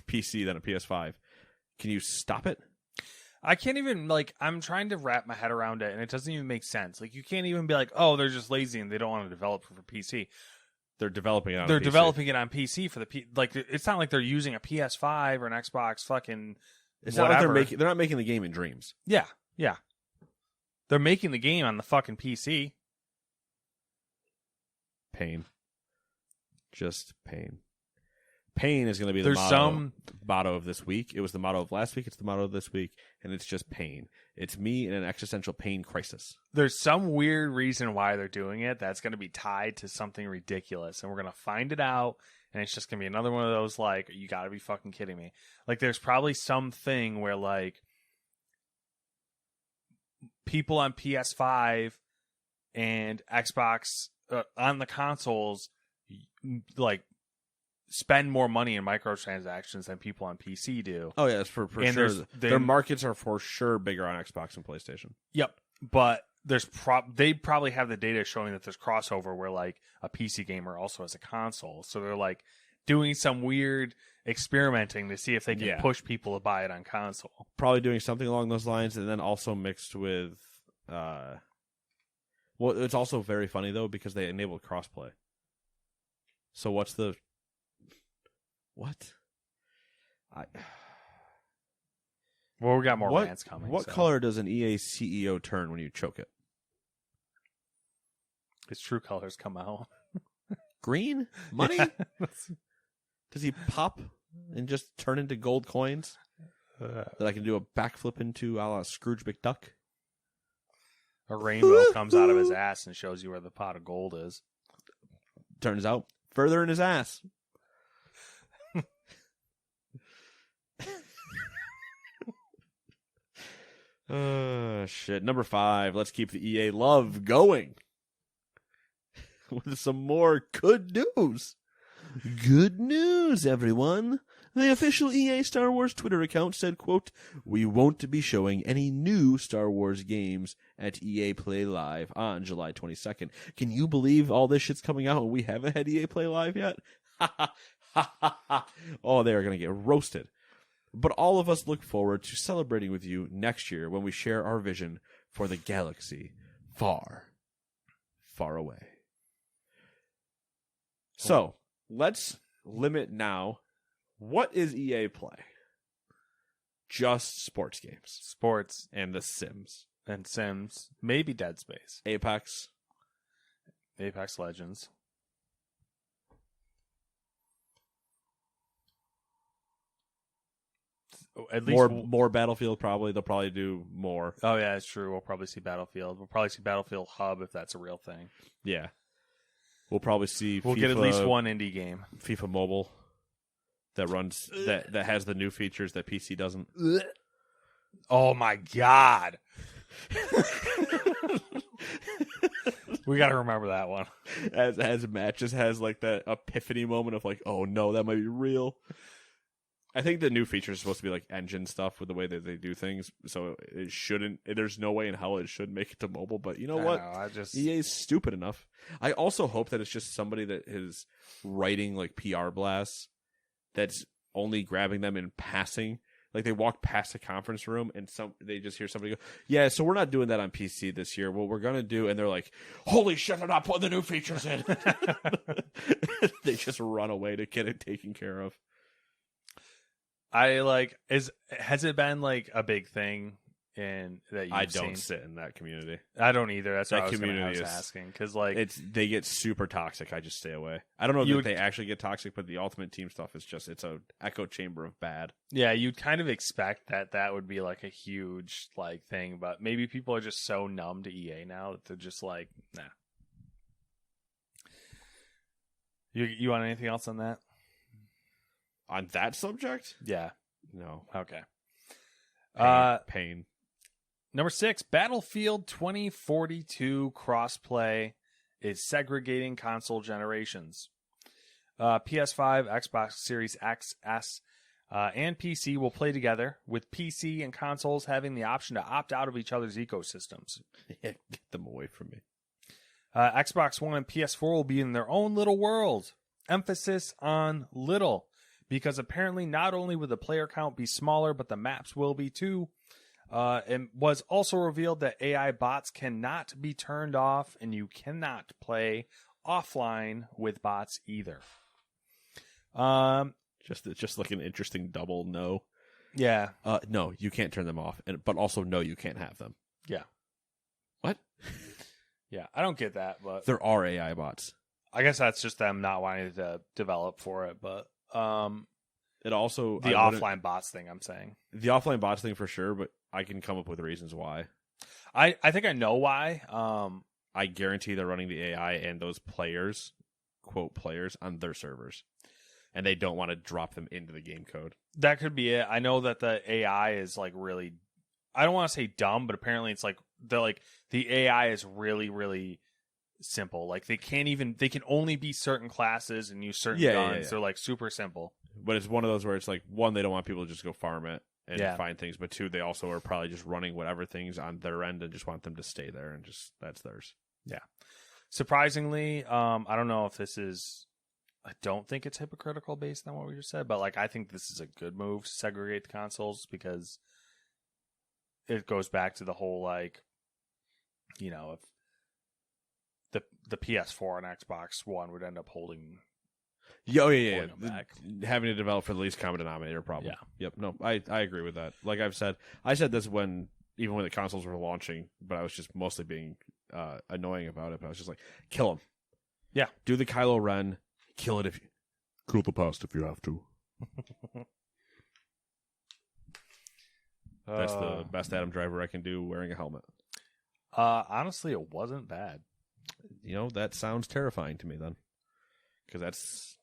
PC than a PS5. Can you stop it? I can't even I'm trying to wrap my head around it, and it doesn't even make sense. Like you can't even be like, oh, they're just lazy and they don't want to develop for PC. They're developing it on They're PC. developing it on PC for it's not like they're using a PS5 or an Xbox fucking It's whatever. not like they're not making the game in Dreams. Yeah. They're making the game on the fucking PC. Pain. Just pain. Pain is going to be the There's motto of this week. It was the motto of last week. It's the motto of this week. And it's just pain. It's me in an existential pain crisis. There's some weird reason why they're doing it that's going to be tied to something ridiculous. And we're going to find it out. And it's just going to be another one of those, you got to be fucking kidding me. There's probably something where, people on PS5 and Xbox on the consoles, spend more money in microtransactions than people on PC do. Oh, yeah, it's for and sure. Their markets are for sure bigger on Xbox and PlayStation. Yep. But they probably have the data showing that there's crossover where a PC gamer also has a console. So they're doing some weird experimenting to see if they can push people to buy it on console. Probably doing something along those lines, and then also mixed with it's also very funny though because they enabled crossplay. So what's the what? Well, we got more rants coming. What color does an EA CEO turn when you choke it? His true colors come out. Green? Money? Does he pop and just turn into gold coins? that I can do a backflip into a la Scrooge McDuck. A rainbow comes out of his ass and shows you where the pot of gold is. Turns out, further in his ass. Shit. Number 5. Let's keep the EA love going with some more good news. Good news, everyone. The official EA Star Wars Twitter account said, quote, "We won't be showing any new Star Wars games at EA Play Live on July 22nd. Can you believe all this shit's coming out and we haven't had EA Play Live yet? Ha ha ha ha ha. Oh, they're going to get roasted. But all of us look forward to celebrating with you next year when we share our vision for the galaxy far, far away." So, let's limit now. What is EA Play? Just sports games. Sports And The Sims. and Sims. Maybe Dead Space. Apex. Apex Legends. At least More Battlefield, probably. They'll probably do more. Oh yeah, it's true. We'll probably see Battlefield. We'll probably see Battlefield Hub if that's a real thing. Yeah. We'll probably see We'll FIFA, get at least one indie game. FIFA Mobile that runs that has the new features that PC doesn't. Oh my god. We got to remember that one. As Matt just has like that epiphany moment of like, oh no, that might be real. I think the new feature is supposed to be like engine stuff with the way that they do things, so it shouldn't. There's no way in hell it should make it to mobile. But you know what? EA's stupid enough. I also hope that it's just somebody that is writing like PR blasts that's only grabbing them in passing. Like they walk past the conference room and they just hear somebody go, "Yeah, so we're not doing that on PC this year. What we're gonna do," and they're like, "Holy shit, they're not putting the new features in." They just run away to get it taken care of. Has it been like a big thing in that you've I don't seen? sit in that community. I don't either. That's That what community I was is- asking because like They get super toxic. I just stay away. I don't know You if would- they actually get toxic, but the Ultimate Team stuff is just it's a echo chamber of bad. yeah, you'd kind of expect that would be like a huge like thing, but maybe people are just so numb to EA now that they're just like, nah. You want anything else on that? On that subject, Yeah. no. Okay. Pain. Number 6, Battlefield 2042 crossplay is segregating console generations. PS5, Xbox Series X, S, and PC will play together, with PC and consoles having the option to opt out of each other's ecosystems. Get them away from me. Xbox One and PS4 will be in their own little world. Emphasis on little, because apparently not only will the player count be smaller, but the maps will be too. It was also revealed that AI bots cannot be turned off, and you cannot play offline with bots either. Just like an interesting double no. Yeah. No, you can't turn them off, but also no, you can't have them. Yeah. What? Yeah, I don't get that, but There are AI bots. I guess that's just them not wanting to develop for it. But It also the offline bots thing, I'm saying. the offline bots thing for sure, but I can come up with reasons why. I think I know why. I guarantee they're running the AI and those players, quote players, on their servers, and they don't want to drop them into the game code. That could be it. I know that the AI is like really, I don't want to say dumb, but apparently it's like the AI is really, really simple. Like they can only be certain classes and use certain guns. Yeah. They're like super simple. But it's one of those where it's like, one, they don't want people to just go farm it and Yeah. find things, but two, they also are probably just running whatever things on their end and just want them to stay there and just that's theirs. Surprisingly, I don't know if this is, I don't think it's hypocritical based on what we just said, but like I think this is a good move to segregate the consoles because it goes back to the whole like, you know, if the PS4 and Xbox One would end up holding. Yeah, Pulling them back. Having to develop for the least common denominator problem. Yeah. Yep. No, I agree with that. Like I've said, I said this even when the consoles were launching, but I was just mostly being annoying about it. But I was just like, kill him. Yeah. Do the Kylo Ren. Kill it if you kill the past if you have to. That's the best Adam Driver I can do wearing a helmet. Honestly, it wasn't bad. That sounds terrifying to me then. Because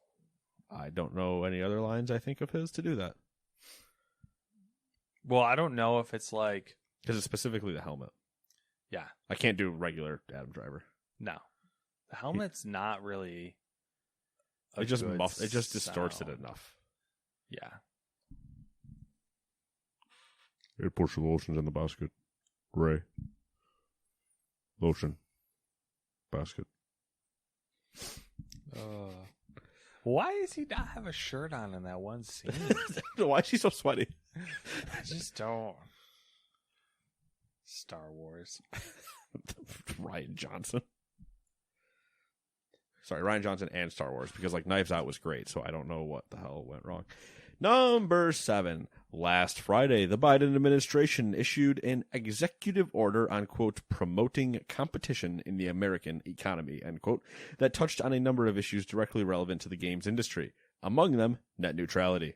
I don't know any other lines I think of his to do that. Well, I don't know if it's like... Because it's specifically the helmet. Yeah. I can't do regular Adam Driver. No. The helmet's not really... It just distorts it enough. Yeah. Hey, push the lotions in the basket. Ray. Lotion. Basket. Why does he not have a shirt on in that one scene? Why is he so sweaty? I just don't. Star Wars. Rian Johnson. Sorry, Rian Johnson and Star Wars, because Knives Out was great, so I don't know what the hell went wrong. Number 7. Last Friday, the Biden administration issued an executive order on, quote, promoting competition in the American economy, end quote, that touched on a number of issues directly relevant to the games industry. Among them, net neutrality.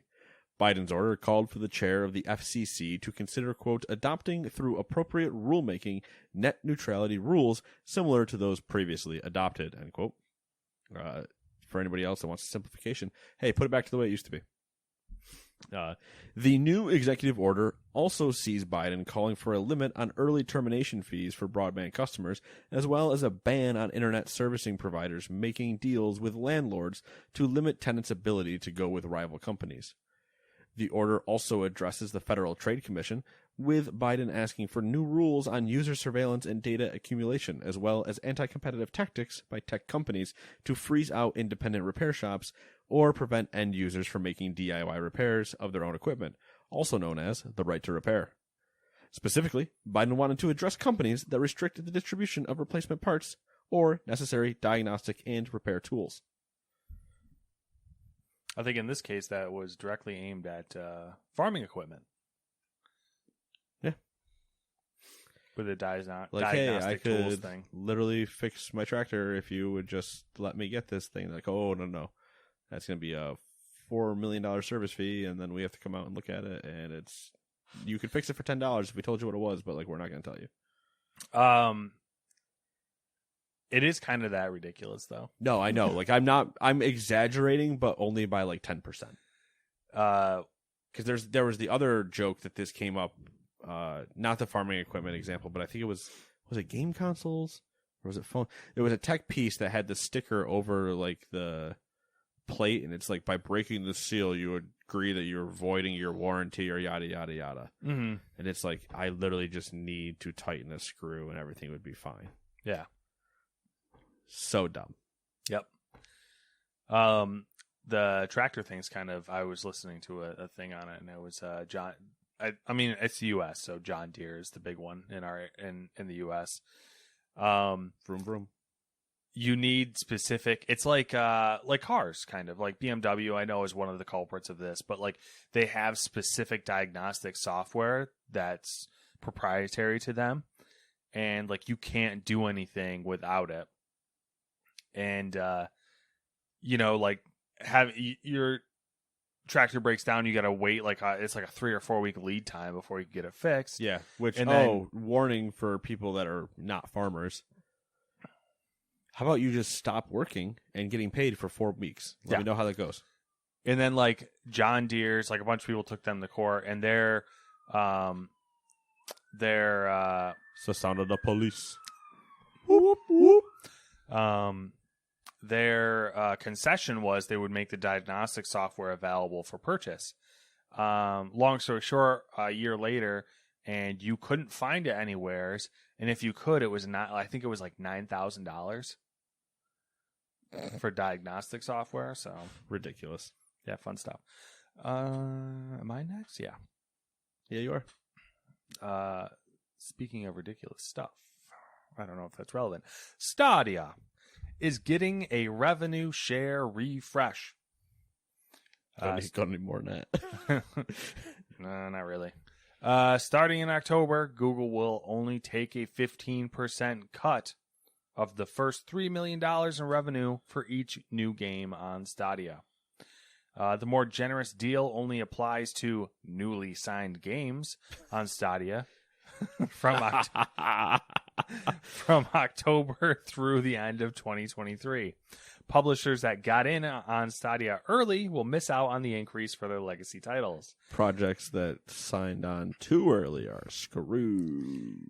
Biden's order called for the chair of the FCC to consider, quote, adopting through appropriate rulemaking net neutrality rules similar to those previously adopted, end quote. For anybody else that wants a simplification, hey, put it back to the way it used to be. The new executive order also sees Biden calling for a limit on early termination fees for broadband customers, as well as a ban on internet servicing providers making deals with landlords to limit tenants' ability to go with rival companies. The order also addresses the Federal Trade Commission, with Biden asking for new rules on user surveillance and data accumulation, as well as anti-competitive tactics by tech companies to freeze out independent repair shops or prevent end users from making DIY repairs of their own equipment, also known as the right to repair. Specifically, Biden wanted to address companies that restricted the distribution of replacement parts or necessary diagnostic and repair tools. I think in this case that was directly aimed at farming equipment. Yeah. With the diagnostic hey, I tools could thing. literally fix my tractor if you would just let me get this thing. Oh, no. That's going to be a $4 million service fee, and then we have to come out and look at it, and you could fix it for $10 if we told you what it was, but we're not going to tell you. It is kind of that ridiculous, though. No, I know. I'm exaggerating, but only by 10%. Because there was the other joke that this came up, not the farming equipment example, but I think was it game consoles or was it phone? There was a tech piece that had the sticker over the plate, and it's by breaking the seal, you would agree that you're voiding your warranty or yada yada yada. Mm-hmm. And it's I literally just need to tighten a screw and everything would be fine. Yeah. So dumb. Yep. The tractor thing's I was listening to a thing on it, and it was John. I mean, it's the U.S., so John Deere is the big one in the U.S. Vroom vroom. You need specific. It's like cars, kind of like BMW. I know is one of the culprits of this, but they have specific diagnostic software that's proprietary to them, and you can't do anything without it. And have your tractor breaks down, you got to wait it's a 3 or 4 week lead time before you can get it fixed. Yeah, warning for people that are not farmers. How about you just stop working and getting paid for 4 weeks? Let me know how that goes. And then John Deere's, a bunch of people took them to court, and they're it's the sound of the police. Whoop, whoop. Their concession was they would make the diagnostic software available for purchase. Long story short, a year later, and you couldn't find it anywheres. And if you could, it was I think it was $9,000 for diagnostic software. So ridiculous. Yeah, fun stuff. Am I next? Yeah. Yeah, you are. Speaking of ridiculous stuff, I don't know if that's relevant. Stadia is getting a revenue share refresh. Got any more than that? No, not really. Starting in October, Google will only take a 15% cut of the first $3 million in revenue for each new game on Stadia. The more generous deal only applies to newly signed games on Stadia from October through the end of 2023. Publishers that got in on Stadia early will miss out on the increase for their legacy titles. Projects that signed on too early are screwed.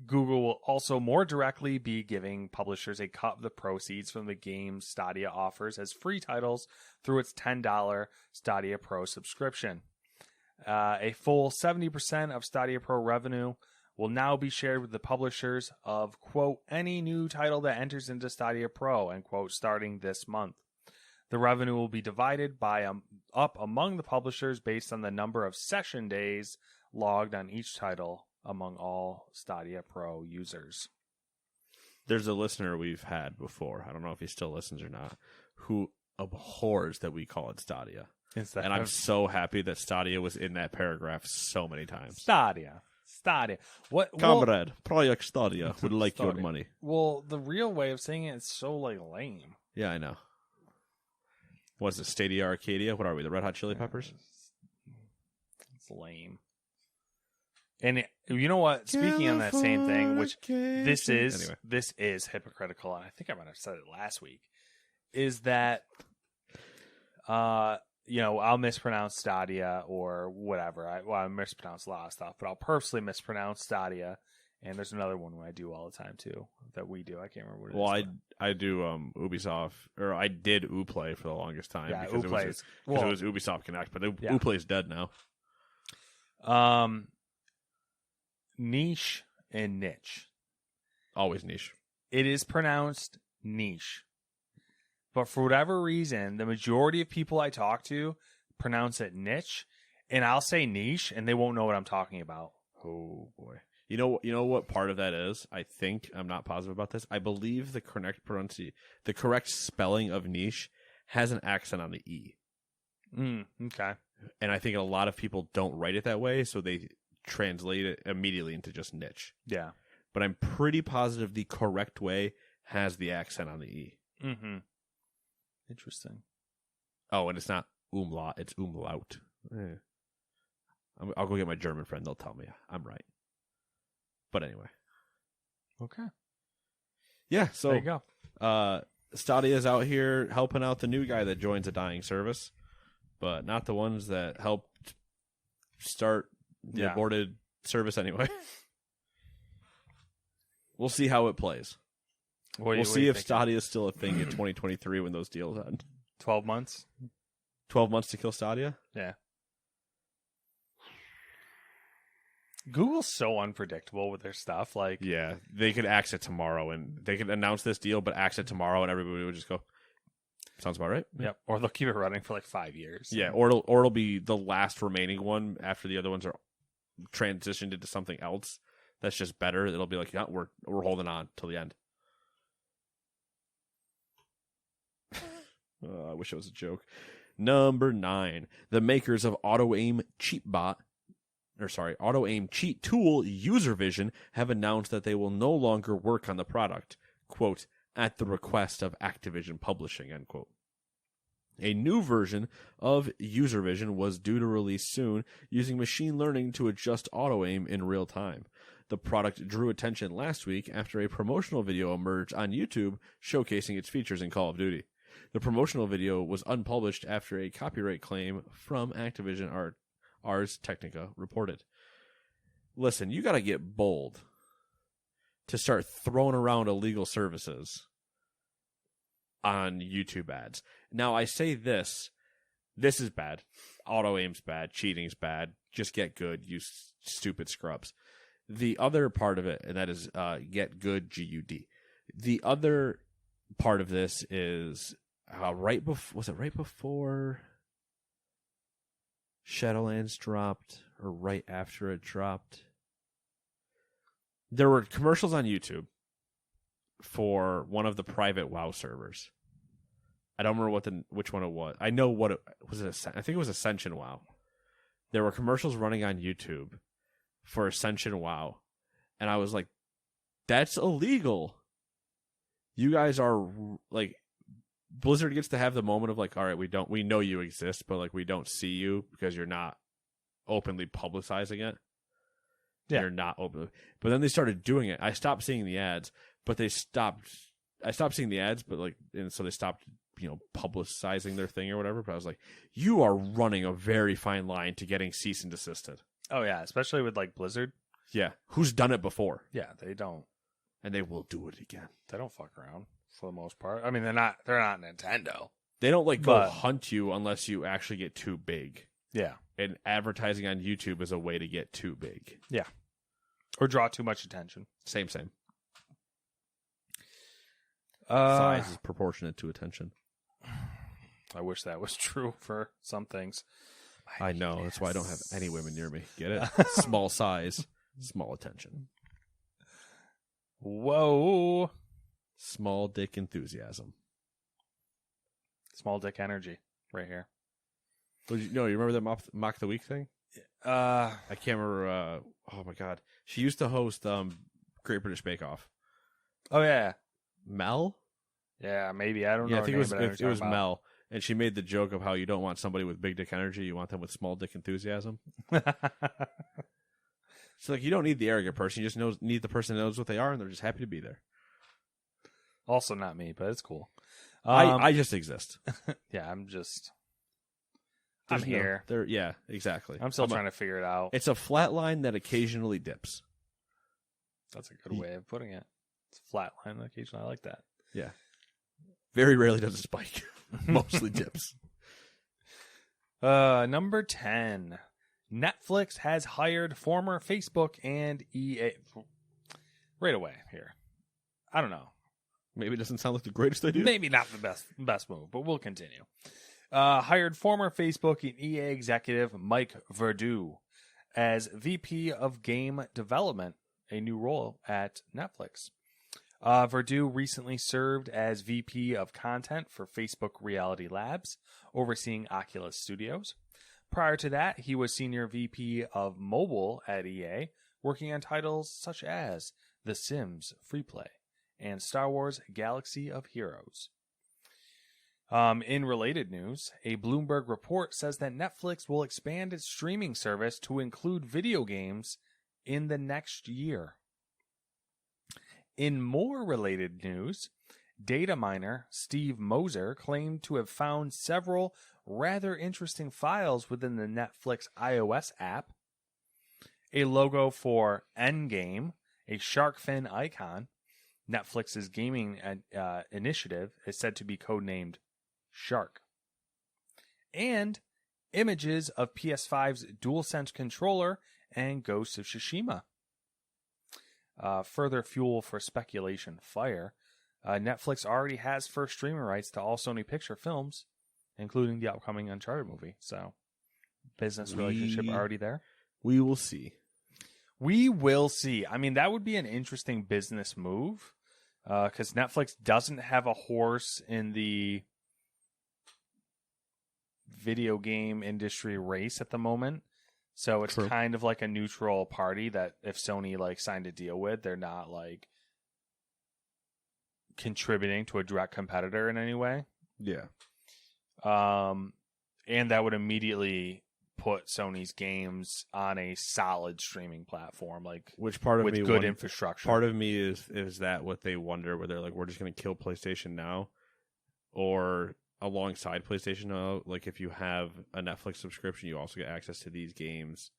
Google will also more directly be giving publishers a cut of the proceeds from the games Stadia offers as free titles through its $10 Stadia Pro subscription. A full 70% of Stadia Pro revenue will now be shared with the publishers of, quote, any new title that enters into Stadia Pro, end quote, starting this month. The revenue will be divided up among the publishers based on the number of session days logged on each title among all Stadia Pro users. There's a listener we've had before, I don't know if he still listens or not, who abhors that we call it Stadia. And I'm so happy that Stadia was in that paragraph so many times. Stadia. What? Comrade, Project Stadia would like Stadia. your money. Well, the real way of saying it is so like lame. Yeah, I know. What is it, Stadia Arcadia? What are we, the Red Hot Chili Peppers? It's lame. And you know what? Speaking on that same thing, which this is hypocritical, and I think I might have said it last week, is that, I'll mispronounce Stadia or whatever. I mispronounce a lot of stuff, but I'll purposely mispronounce Stadia. And there's another one I do all the time too that we do. I can't remember what it is. Well, I do Ubisoft, or I did Uplay for the longest time. Yeah, because Uplay it was Ubisoft Connect, but Uplay's dead now. Niche and niche. Always niche. It is pronounced niche. But for whatever reason, the majority of people I talk to pronounce it niche, and I'll say niche, and they won't know what I'm talking about. Oh, boy. You know what part of that is? I think, I'm not positive about this, I believe the correct spelling of niche has an accent on the E. Okay. And I think a lot of people don't write it that way, so they translate it immediately into just niche. Yeah. But I'm pretty positive the correct way has the accent on the E. Mm-hmm. Interesting. Oh, and it's not umlaut, it's umlaut. I'll go get my German friend. They'll tell me I'm right. But anyway. Okay. Yeah, so there you go. Stadia's out here helping out the new guy that joins a dying service, but not the ones that helped start the aborted service anyway. We'll see how it plays. We'll see if Stadia is still a thing in 2023 when those deals end. 12 months? 12 months to kill Stadia? Yeah. Google's so unpredictable with their stuff. Like, yeah, they could axe it tomorrow, and they could announce this deal, but axe it tomorrow, and everybody would just go, sounds about right. Yep. Or they'll keep it running for like 5 years. Yeah, or it'll be the last remaining one after the other ones are transitioned into something else that's just better. It'll be like, yeah, we're holding on till the end. I wish it was a joke. Number 9, the makers of Auto Aim Cheat Tool UserVision have announced that they will no longer work on the product, quote, at the request of Activision Publishing, end quote. A new version of UserVision was due to release soon, using machine learning to adjust auto aim in real time. The product drew attention last week after a promotional video emerged on YouTube showcasing its features in Call of Duty. The promotional video was unpublished after a copyright claim from Activision Ars Technica reported. Listen, you got to get bold to start throwing around illegal services on YouTube ads. Now, I say this is bad. Auto aim's bad. Cheating's bad. Just get good, you stupid scrubs. The other part of it, and that is get good, GUD. The other part of this is was it right before Shadowlands dropped or right after it dropped? There were commercials on YouTube for one of the private WoW servers. I don't remember which one it was. I know what it was. I think it was Ascension WoW. There were commercials running on YouTube for Ascension WoW, and I was like, "That's illegal. You guys are like Blizzard gets to have the moment of like, all right, we know you exist, but like we don't see you because you're not openly publicizing it. Yeah. You're not open. But then they started doing it. I stopped seeing the ads, but I stopped seeing the ads, but like, and so they stopped, publicizing their thing or whatever. But I was like, you are running a very fine line to getting cease and desisted. Oh yeah, especially with like Blizzard. Yeah. Who's done it before? Yeah, they don't. And they will do it again. They don't fuck around for the most part. I mean, they're not Nintendo. They don't like go But- hunt you unless you actually get too big. Yeah. And advertising on YouTube is a way to get too big. Or draw too much attention. Same. Size is proportionate to attention. I wish that was true for some things. I know. That's why I don't have any women near me. Get it? Small size, small attention. Whoa. Small dick enthusiasm. Small dick energy right here. You remember that Mock the Week thing? I can't remember. Oh, my God. She used to host Great British Bake Off. Oh, yeah. Mel? Yeah, maybe. I don't know. Yeah, I think her name, but I know what it you're was talking about. Mel. And she made the joke of how you don't want somebody with big dick energy. You want them with small dick enthusiasm. So, like, you don't need the arrogant person. You just need the person that knows what they are, and they're just happy to be there. Also not me, but it's cool. I just exist. Yeah, I'm There's here. Yeah, exactly. I'm still trying to figure it out. It's a flat line that occasionally dips. That's a good way of putting it. It's a flat line occasionally. I like that. Yeah. Very rarely does it spike. Mostly dips. Number 10. Netflix has hired former Facebook and EA. Right away here. I don't know. Maybe it doesn't sound like the greatest idea. Maybe not the best move, but we'll continue. Hired former Facebook and EA executive Mike Verdu as VP of Game Development, a new role at Netflix. Verdu recently served as VP of Content for Facebook Reality Labs, overseeing Oculus Studios. Prior to that, he was Senior VP of Mobile at EA, working on titles such as The Sims Freeplay and Star Wars Galaxy of Heroes. In related news, a Bloomberg report says that Netflix will expand its streaming service to include video games in the next year. In more related news, data miner Steve Moser claimed to have found several rather interesting files within the Netflix iOS app. A logo for Endgame, a shark fin icon. Netflix's gaming initiative is said to be codenamed Shark. And images of PS5's DualSense controller and Ghost of Tsushima. Further fuel for speculation fire. Netflix already has first streaming rights to all Sony Picture films, including the upcoming Uncharted movie. So, business relationship already there. We will see. We will see. I mean, that would be an interesting business move because Netflix doesn't have a horse in the video game industry race at the moment. So it's True. kind of like a neutral party that if Sony like signed a deal with, they're not like contributing to a direct competitor in any way. Yeah. And that would immediately put Sony's games on a solid streaming platform, like Which part of with me good infrastructure. Part of me is that what they wonder, where they're like, we're just going to kill PlayStation now, or alongside PlayStation now, like if you have a Netflix subscription, you also get access to these games.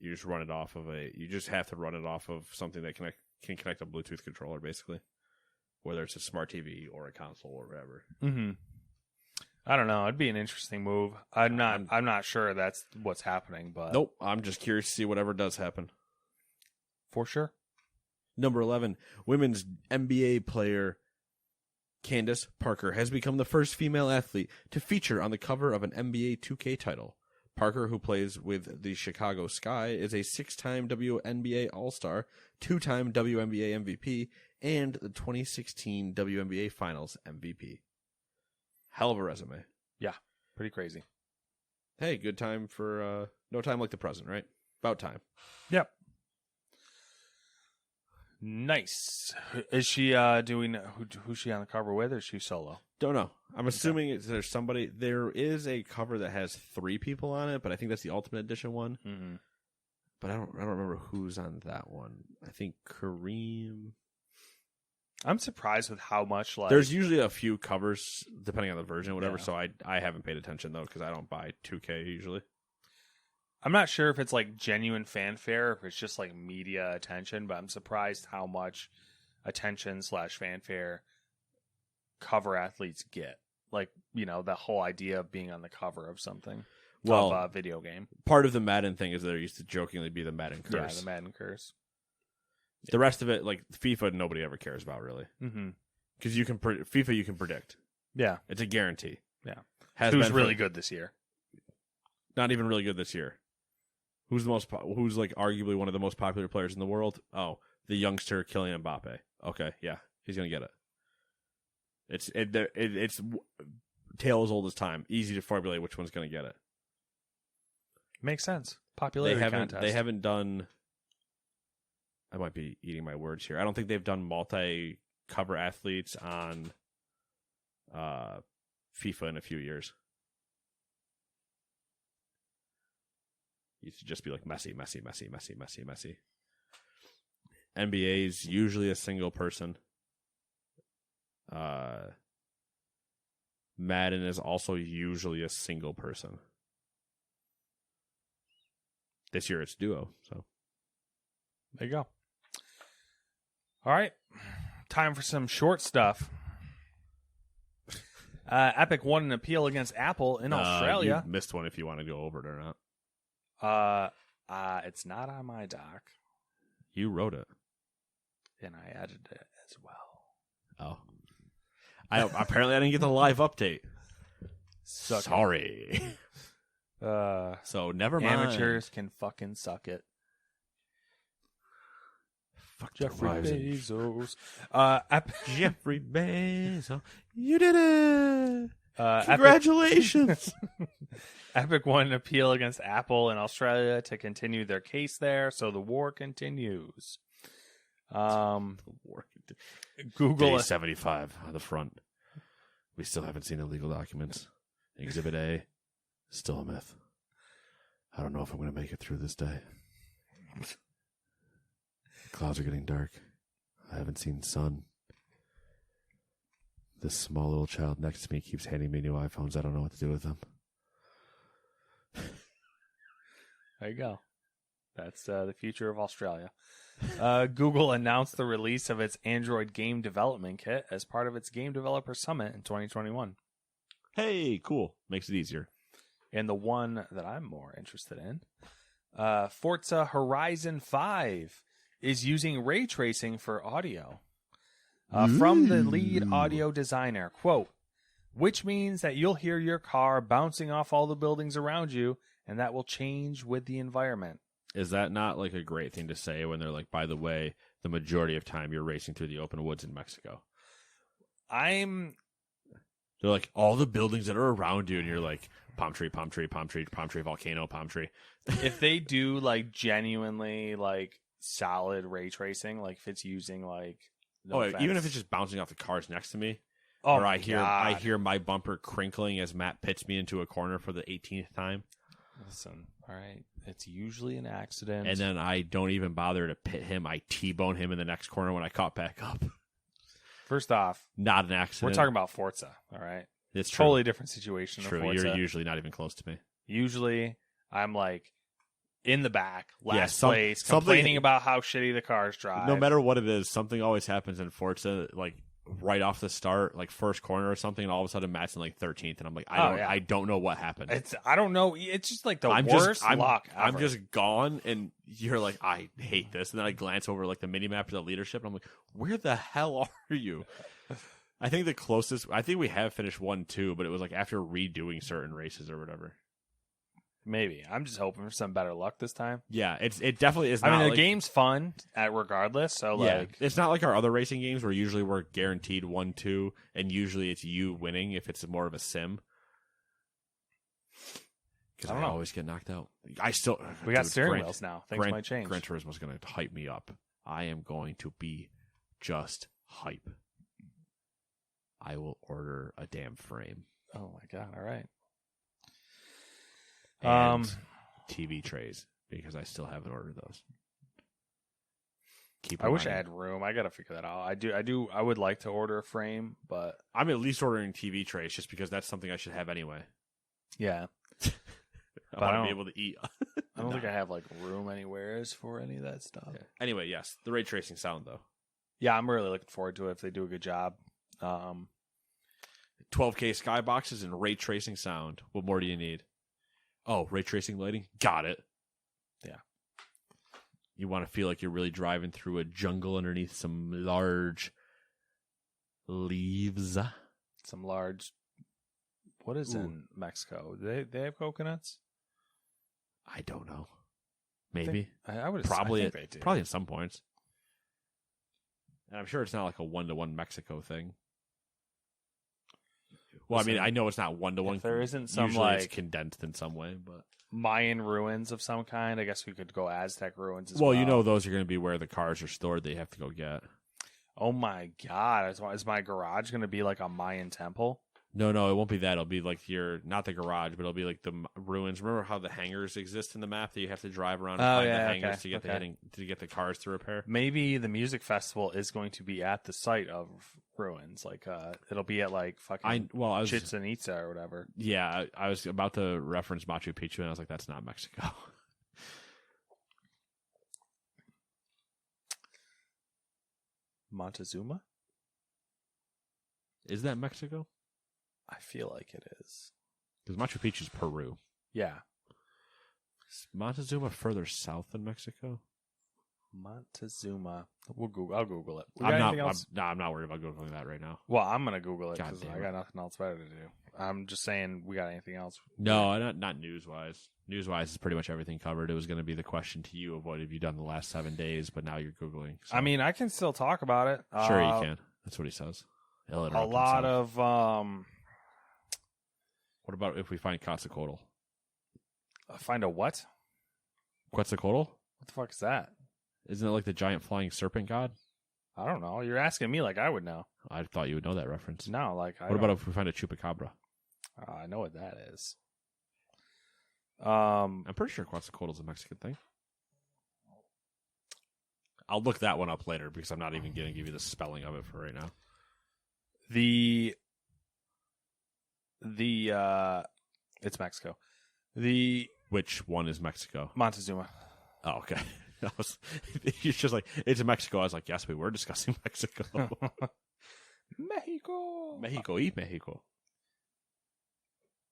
You just run it off of you just have to run it off of something that can connect a Bluetooth controller, basically, whether it's a smart TV or a console or whatever. Mm-hmm. I don't know. It'd be an interesting move. I'm not sure that's what's happening, but Nope. I'm just curious to see whatever does happen. for sure. Number 11, women's NBA player Candace Parker has become the first female athlete to feature on the cover of an NBA 2K title. Parker, who plays with the Chicago Sky, is a 6-time WNBA All-Star, 2-time WNBA MVP, and the 2016 WNBA Finals MVP. Hell of a resume. Yeah, pretty crazy. Hey, good time for no time like the present, right? About time. Yep. Nice. Is she doing? Who's she on the cover with? Or is she solo? Don't know. I'm assuming there's somebody. There is a cover that has 3 people on it, but I think that's the Ultimate Edition one. Mm-hmm. But I don't remember who's on that one. I think Kareem. I'm surprised with how much There's usually a few covers depending on the version, or whatever. Yeah. So I haven't paid attention though because I don't buy 2K usually. I'm not sure if it's like genuine fanfare, or if it's just like media attention, but I'm surprised how much attention / fanfare cover athletes get. Like, the whole idea of being on the cover of something. Well, of a video game. Part of the Madden thing is there used to jokingly be the Madden curse. Yeah, the Madden curse. The rest of it, like FIFA, nobody ever cares about really. Mm-hmm. Because FIFA you can predict. Yeah. It's a guarantee. Yeah. Has Who's been really good this year? Not even really good this year. Who's like arguably one of the most popular players in the world? Oh, the youngster Kylian Mbappe. Okay, yeah, he's gonna get it. It's tale as old as time. Easy to formulate which one's gonna get it. Makes sense. Popularity contest. They haven't done. I might be eating my words here. I don't think they've done multi-cover athletes on FIFA in a few years. Used to just be like Messi. NBA's usually a single person. Madden is also usually a single person. This year it's duo, so there you go. All right, time for some short stuff. Epic won an appeal against Apple in Australia. You missed one if you want to go over it or not. It's not on my doc. You wrote it. And I added it as well. Oh. Apparently I didn't get the live update. Sorry. So never mind. Amateurs can fucking suck it. Fuck Jeffrey Bezos. Jeffrey Bezos. You did it. Epic Congratulations. Epic won an appeal against Apple in Australia to continue their case there, so the war continues. Google Day 75 on the front. We still haven't seen the legal documents. Exhibit A, still a myth. I don't know if I'm going to make it through this day. Clouds are getting dark. I haven't seen sun. This small little child next to me keeps handing me new iPhones. I don't know what to do with them. There you go. That's the future of Australia. Google announced the release of its Android game development kit as part of its Game Developer Summit in 2021. Hey, cool. Makes it easier. And the one that I'm more interested in, Forza Horizon 5 is using ray tracing for audio. From the lead audio designer, quote, which means that you'll hear your car bouncing off all the buildings around you, and that will change with the environment. Is that not like a great thing to say when they're like, by the way, the majority of time you're racing through the open woods in Mexico? They're like, all the buildings that are around you, and you're like, palm tree, palm tree, palm tree, palm tree, volcano, palm tree. If they do like genuinely like solid ray tracing, like if it's using like even if it's just bouncing off the cars next to me, or I hear my bumper crinkling as Matt pits me into a corner for the 18th time. Listen, all right, it's usually an accident, and then I don't even bother to pit him. I T-bone him in the next corner when I caught back up. First off, not an accident. We're talking about Forza, all right? It's totally different situation. True, Forza. You're usually not even close to me. Usually, I'm like in the back, last place, complaining about how shitty the cars drive. No matter what it is, something always happens in Forza, like right off the start, like first corner or something, and all of a sudden Matt's in like 13th, and I'm like, I don't know what happened. I don't know. It's just like the worst luck ever. I'm just gone, and you're like, I hate this, and then I glance over like the mini map to the leadership, and I'm like, where the hell are you? I think the closest, I think we have finished 1-2, but it was like after redoing certain races or whatever. Maybe. I'm just hoping for some better luck this time. Yeah, it definitely is. I mean, the like, game's fun regardless. So yeah, like, it's not like our other racing games where usually we're guaranteed 1-2, and usually it's you winning if it's more of a sim. Because I always get knocked out. We got steering wheels now. Things might change. Gran Turismo's going to hype me up. I am going to be just hype. I will order a damn frame. Oh my god! All right. And TV trays, because I still haven't ordered those. I wish I had room. I gotta figure that out. I would like to order a frame, but I'm at least ordering TV trays just because that's something I should have anyway. yeah, I want to be able to eat. I don't think I have like room anywheres for any of that stuff. Okay. Anyway, yes, the ray tracing sound though. Yeah, I'm really looking forward to it if they do a good job. 12K skyboxes and ray tracing sound. What more do you need? Oh, ray tracing lighting? Got it. Yeah. You want to feel like you're really driving through a jungle underneath some large leaves. Some large. What is in Mexico? They have coconuts? I don't know. Maybe. I would probably I think they do. Probably at some points. And I'm sure it's not like a 1-to-1 Mexico thing. Well, Listen, I mean, I know it's not 1-to-1. If there isn't some usually like it's condensed in some way, but Mayan ruins of some kind, I guess we could go Aztec ruins as well. well, you know, those are going to be where the cars are stored. That you have to go get. Oh my god! Is my garage going to be like a Mayan temple? No, it won't be that. It'll be like not the garage, but it'll be like the ruins. Remember how the hangars exist in the map that you have to drive around and find the hangars to get to get the cars to repair? Maybe the music festival is going to be at the site of ruins. Like it'll be at like fucking Chichen Itza or whatever. Yeah, I was about to reference Machu Picchu, and I was like, that's not Mexico. Montezuma? Is that Mexico? I feel like it is. Because Machu Picchu is Peru. Yeah. Is Montezuma further south than Mexico? Montezuma. I'll Google it. I'm not worried about Googling that right now. Well, I'm gonna Google it because I got nothing else better to do. I'm just saying, we got anything else? No, not news-wise. News-wise is pretty much everything covered. It was going to be the question to you of what have you done the last 7 days, but now you're Googling. So. I mean, I can still talk about it. Sure, you can. That's what he says. A lot of... What about if we find Quetzalcoatl? Find a what? Quetzalcoatl? What the fuck is that? Isn't it like the giant flying serpent god? I don't know. You're asking me like I would know. I thought you would know that reference. No, like what about if we find a chupacabra? I know what that is. I'm pretty sure Quetzalcoatl is a Mexican thing. I'll look that one up later because I'm not even going to give you the spelling of it for right now. It's Mexico. Which one is Mexico? Montezuma. Oh, okay. It's just like, it's Mexico. I was like, yes, we were discussing Mexico. Mexico y Mexico.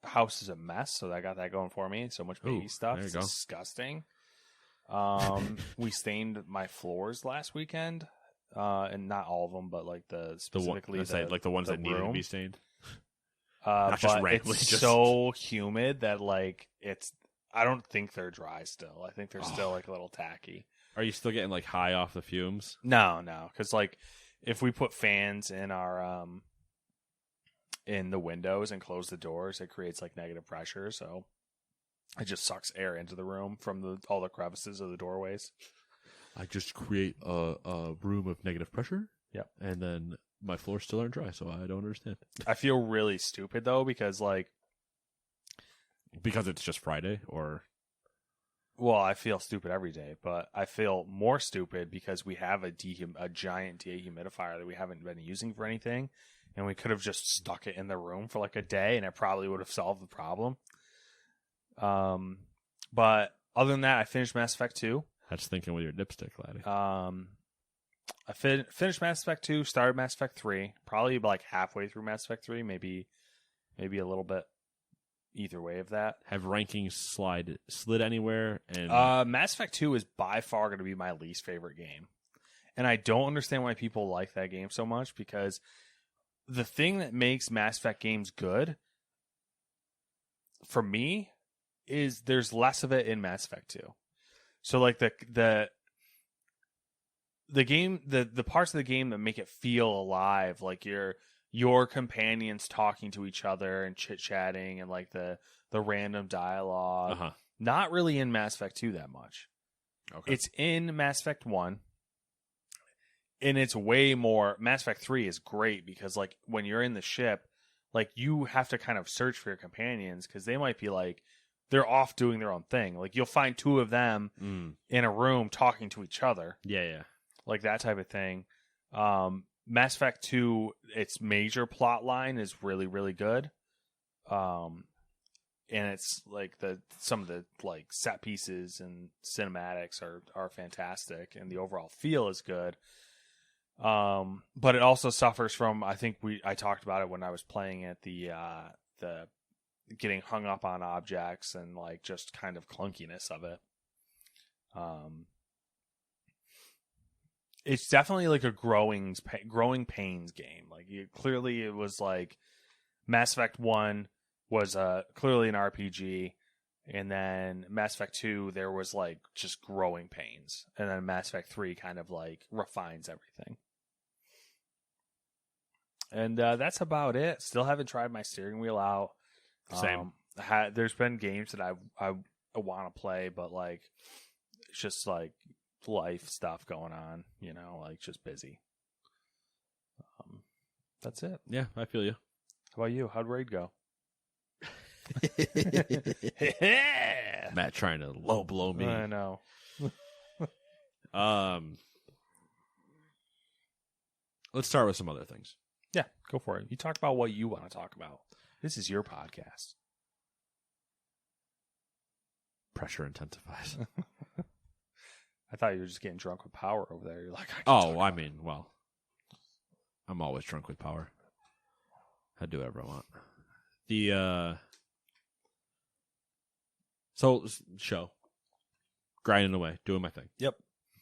House is a mess, so I got that going for me. So much baby stuff. It's disgusting. We stained my floors last weekend, and not all of them, but like the ones that needed to be stained. Not just randomly. It's so humid that like I don't think they're dry still. I think they're still like a little tacky. Are you still getting like high off the fumes? No, because like if we put fans in our in the windows and close the doors, it creates like negative pressure, so it just sucks air into the room from all the crevices of the doorways. I just create a room of negative pressure. Yep. And then my floors still aren't dry, so I don't understand. I feel really stupid though because it's just Friday, or well, I feel stupid every day, but I feel more stupid because we have a giant dehumidifier that we haven't been using for anything. And we could have just stuck it in the room for like a day, and it probably would have solved the problem. But other than that, I finished Mass Effect 2. That's thinking with your dipstick, laddie. I finished Mass Effect 2, started Mass Effect 3. Probably like halfway through Mass Effect 3, maybe a little bit either way of that. Have rankings slid anywhere? And Mass Effect 2 is by far going to be my least favorite game. And I don't understand why people like that game so much, because the thing that makes Mass Effect games good, for me, is there's less of it in Mass Effect 2. So like the game, the parts of the game that make it feel alive, like your companions talking to each other and chit-chatting and like the random dialogue, not really in Mass Effect 2 that much. Okay. It's in Mass Effect 1. and it's way more. Mass Effect 3 is great because like when you're in the ship, like you have to kind of search for your companions because they might be like they're off doing their own thing. Like you'll find two of them in a room talking to each other. Yeah. Like that type of thing. Mass Effect 2, its major plot line is really, really good. And it's like some of the like set pieces and cinematics are fantastic, and the overall feel is good. But it also suffers from, I think I talked about it when I was playing it, the getting hung up on objects and like just kind of clunkiness of it. It's definitely like a growing pains game. Like clearly it was like Mass Effect 1 was clearly an RPG, and then Mass Effect 2 there was like just growing pains, and then Mass Effect 3 kind of like refines everything. And that's about it. Still haven't tried my steering wheel out. Same. There's been games that I want to play, but like it's just like life stuff going on, you know, like just busy. That's it. Yeah, I feel you. How about you? How'd raid go? Matt trying to low blow me. I know. Let's start with some other things. Yeah, go for it. You talk about what you want to talk about. This is your podcast. Pressure intensifies. I thought you were just getting drunk with power over there. You're like, I mean, well, I'm always drunk with power. I do whatever I want. So show, grinding away, doing my thing. Yep,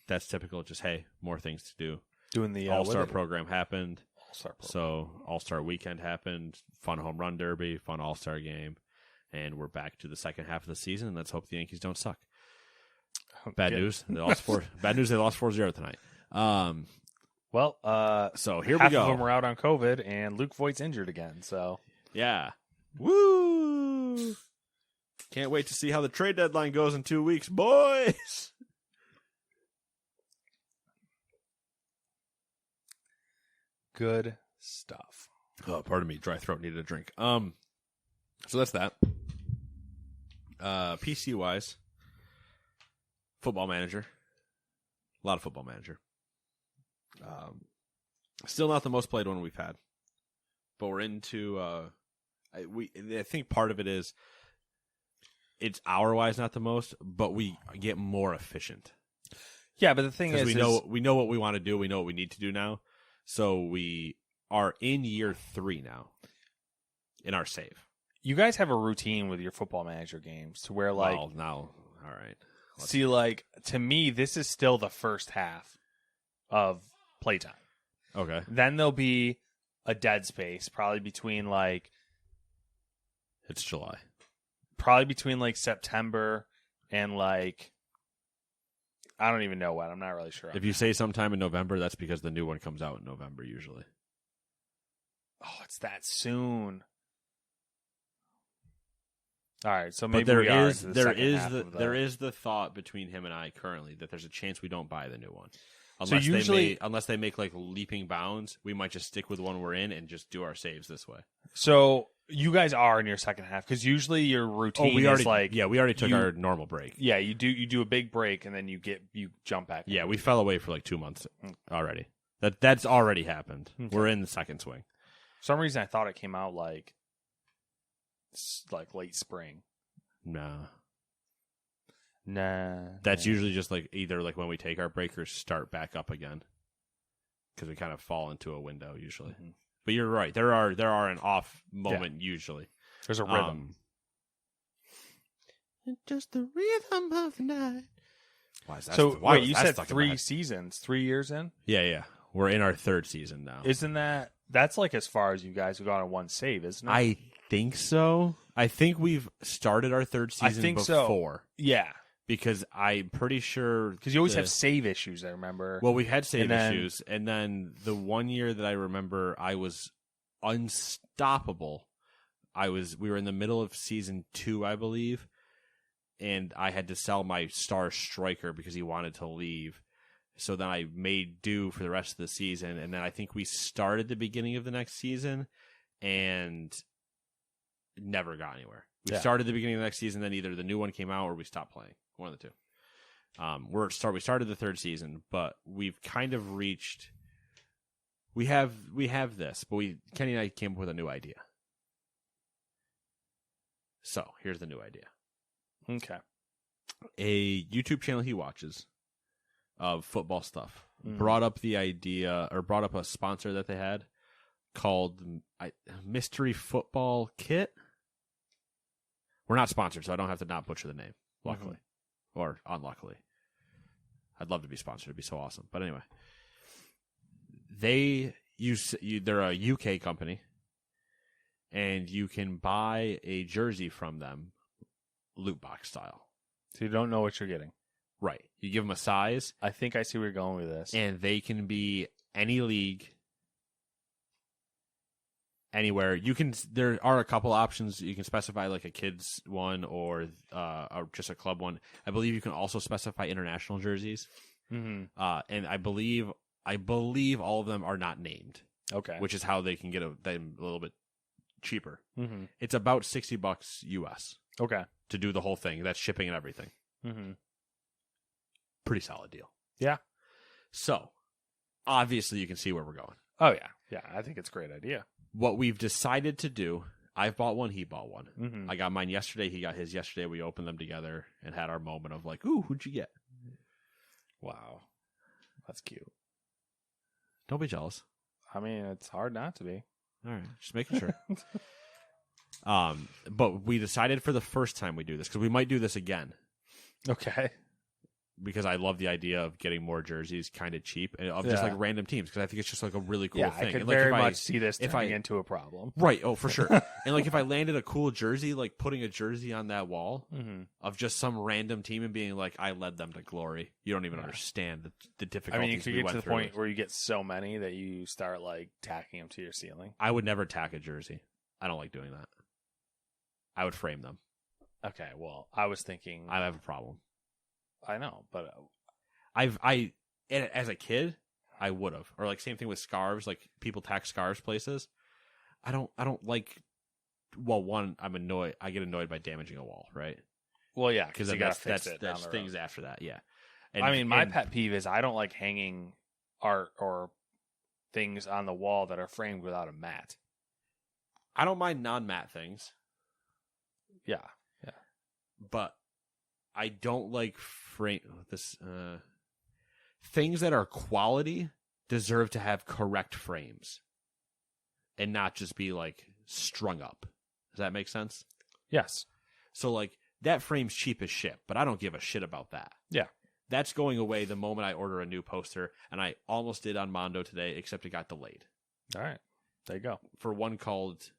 that's typical. Just hey, more things to do. Doing the All-Star program happened. All-Star program. So All-Star weekend happened. Fun home run derby. Fun All-Star game. And we're back to the second half of the season. And let's hope the Yankees don't suck. Bad news. They lost 4-0 tonight. So here we go. Half of them are out on COVID, and Luke Voigt's injured again. So yeah, woo! Can't wait to see how the trade deadline goes in 2 weeks, boys. Good stuff. Oh, pardon me, dry throat, needed a drink. So that's that. PC wise, Football Manager, a lot of Football Manager. Still not the most played one we've had, but we're into. I think part of it is it's hour wise not the most, but we get more efficient. Yeah, but the thing is, we know what we want to do. We know what we need to do now. So we are in year 3 now in our save. You guys have a routine with your Football Manager games to where like now, all right. See, like to me, this is still the first half of playtime. Okay. Then there'll be a dead space, probably between like it's July. Probably between like September and like I don't even know when. I'm not really sure. If you say sometime in November, that's because the new one comes out in November usually. Oh, it's that soon. All right, so maybe there we are is into the there is the thought between him and I currently that there's a chance we don't buy the new one. Unless they make like leaping bounds, we might just stick with the one we're in and just do our saves this way. So you guys are in your second half because usually your routine is like we already took our normal break. Yeah, you do a big break and then you jump back. Yeah, we fell away for like 2 months already. That's already happened. Okay. We're in the second swing. For some reason I thought it came out like late spring. Nah. That's usually just like either like when we take our break or start back up again, because we kind of fall into a window usually. Mm-hmm. But you're right. There are an off moment usually. There's a rhythm. Just the rhythm of the night. Why is that? So wait, you said 3 seasons, 3 years in? Yeah. We're in our 3rd season now. Isn't that's like as far as you guys have gone on one save, isn't it? I think so. I think we've started our 3rd season before. So. Yeah. Because I'm pretty sure... Because you always have save issues, I remember. Well, we had save issues, and then the one year that I remember I was unstoppable. We were in the middle of season 2, I believe, and I had to sell my star striker because he wanted to leave. So then I made do for the rest of the season, and then I think we started the beginning of the next season and never got anywhere. We started the beginning of the next season, then either the new one came out or we stopped playing. One of the two. We started the third season, but we've kind of reached. We have this, but Kenny and I came up with a new idea. So here's the new idea. Okay. A YouTube channel he watches of football stuff brought up the idea, or brought up a sponsor that they had called Mystery Football Kit. We're not sponsored, so I don't have to not butcher the name, luckily. Or unluckily. I'd love to be sponsored. It'd be so awesome. But anyway. They're a UK company, and you can buy a jersey from them loot box style. So you don't know what you're getting. Right. You give them a size. I think I see where you're going with this. And they can be any league, anywhere. There are a couple options. You can specify like a kids one or just a club one. I believe you can also specify international jerseys. And I believe all of them are not named. Okay. Which is how they can get them a little bit cheaper. It's about $60 US. Okay. To do the whole thing. That's shipping and everything. Pretty solid deal. Yeah. So, obviously you can see where we're going. Oh, yeah. Yeah, I think it's a great idea. What we've decided to do, I've bought one, he bought one. I got mine yesterday, he got his yesterday. We opened them together and had our moment of like, ooh, who'd you get? Wow. That's cute. Don't be jealous. I mean, it's hard not to be. All right, just making sure. But we decided for the first time we do this, because we might do this again. Okay. Because I love the idea of getting more jerseys kind of cheap and of just like random teams, because I think it's just like a really cool thing. I could and, like, very much see this turning into a problem. Right. Oh, for sure. And like if I landed a cool jersey, like putting a jersey on that wall of just some random team and being like, I led them to glory. You don't even understand the difficulties. I mean, you could get to the through. point where you get so many that you start like tacking them to your ceiling. I would never tack a jersey. I don't like doing that. I would frame them. Okay. Well, I was thinking. I have a problem. I know, but as a kid, I would have, or like same thing with scarves. Like people tack scarves places. I don't like. Well, one, I'm annoyed. I get annoyed by damaging a wall, right? Well, yeah, because you gotta that's fix it. That's things after that, yeah. And, I mean, my pet peeve is I don't like hanging art or things on the wall that are framed without a mat. I don't mind non-mat things. Yeah, but I don't like things that are quality deserve to have correct frames and not just be like strung up. Does that make sense? Yes. So like that frame's cheap as shit, but I don't give a shit about that. Yeah. That's going away the moment I order a new poster, and I almost did on Mondo today, except it got delayed. All right. There you go. For one called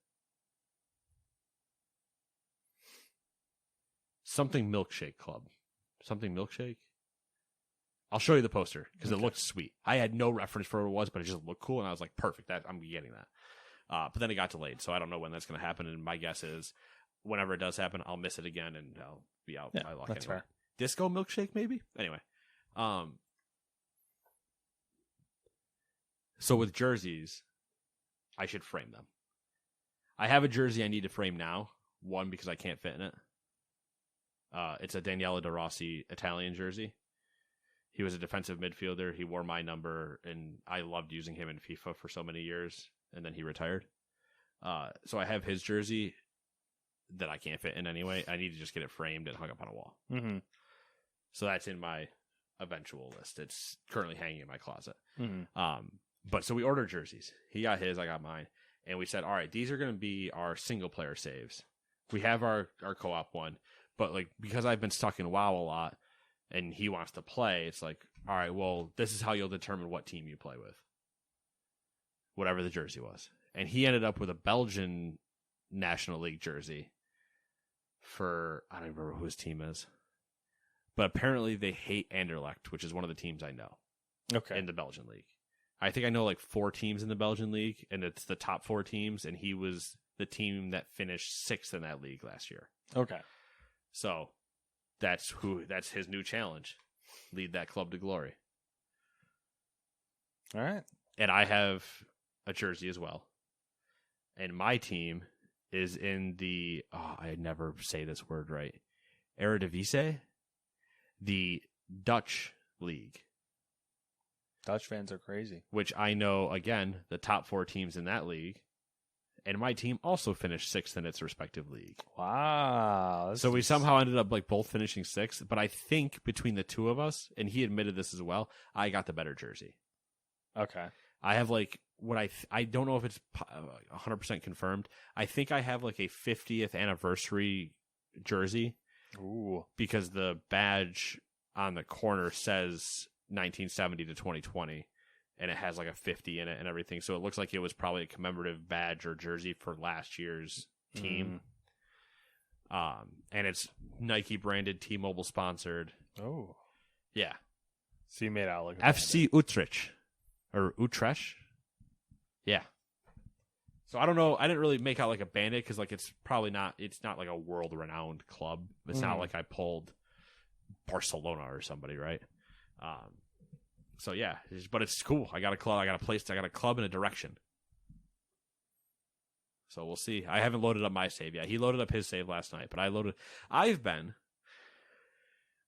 something Milkshake Club. Something Milkshake? I'll show you the poster because it looked sweet. I had no reference for what it was, but it just looked cool, and I was like, perfect, I'm getting that. But then it got delayed, so I don't know when that's going to happen, and my guess is whenever it does happen, I'll miss it again, and I'll be out by luck. That's anyway. fair. Disco Milkshake, maybe? Anyway. So with jerseys, I should frame them. I have a jersey I need to frame now. One, because I can't fit in it. It's a Daniele De Rossi Italian jersey. He was a defensive midfielder. He wore my number, and I loved using him in FIFA for so many years, and then he retired. So I have his jersey that I can't fit in anyway. I need to just get it framed and hung up on a wall. Mm-hmm. So that's in my eventual list. It's currently hanging in my closet. Mm-hmm. But so we ordered jerseys. He got his, I got mine. And we said, all right, these are going to be our single-player saves. We have our co-op one. But like because I've been stuck in WoW a lot and he wants to play, it's like, all right, well, this is how you'll determine what team you play with. Whatever the jersey was. And he ended up with a Belgian National League jersey for, I don't remember who his team is. But apparently they hate Anderlecht, which is one of the teams I know. Okay. In the Belgian League. I think I know like 4 teams in the Belgian League, and it's the top 4 teams, and he was the team that finished 6th in that league last year. Okay. So that's his new challenge. Lead that club to glory. All right. And I have a jersey as well. And my team is in the, I never say this word right, Eredivisie, the Dutch league. Dutch fans are crazy. Which I know, again, the top 4 teams in that league. And my team also finished 6th in its respective league. Wow. So we somehow ended up like both finishing 6th. But I think between the two of us, and he admitted this as well, I got the better jersey. Okay. I have like what I don't know if it's 100% confirmed. I think I have like a 50th anniversary jersey. Ooh. Because the badge on the corner says 1970 to 2020. And it has like a 50 in it and everything. So it looks like it was probably a commemorative badge or jersey for last year's team. And it's Nike branded, T-Mobile sponsored. Oh. Yeah. So you made out like FC Utrecht. Or Utrecht. Yeah. So I don't know. I didn't really make out like a bandit because like it's not like a world renowned club. It's not like I pulled Barcelona or somebody, right? So yeah, but it's cool. I got a club. I got a place. I got a club and a direction. So we'll see. I haven't loaded up my save yet. He loaded up his save last night, but I've been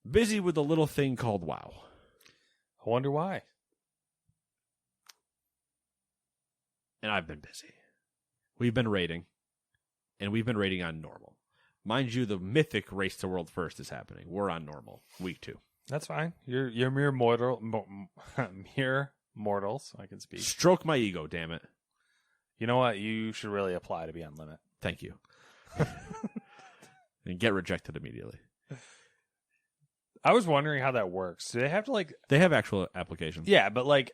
busy with a little thing called WoW. I wonder why. And I've been busy. We've been raiding, and we've been raiding on normal. Mind you, the mythic Race to World First is happening. We're on normal, week 2. That's fine. You're mere mortals. I can speak. Stroke my ego, damn it. You know what? You should really apply to be on limit. Thank you. And get rejected immediately. I was wondering how that works. Do they have to like? They have actual applications. Yeah, but like,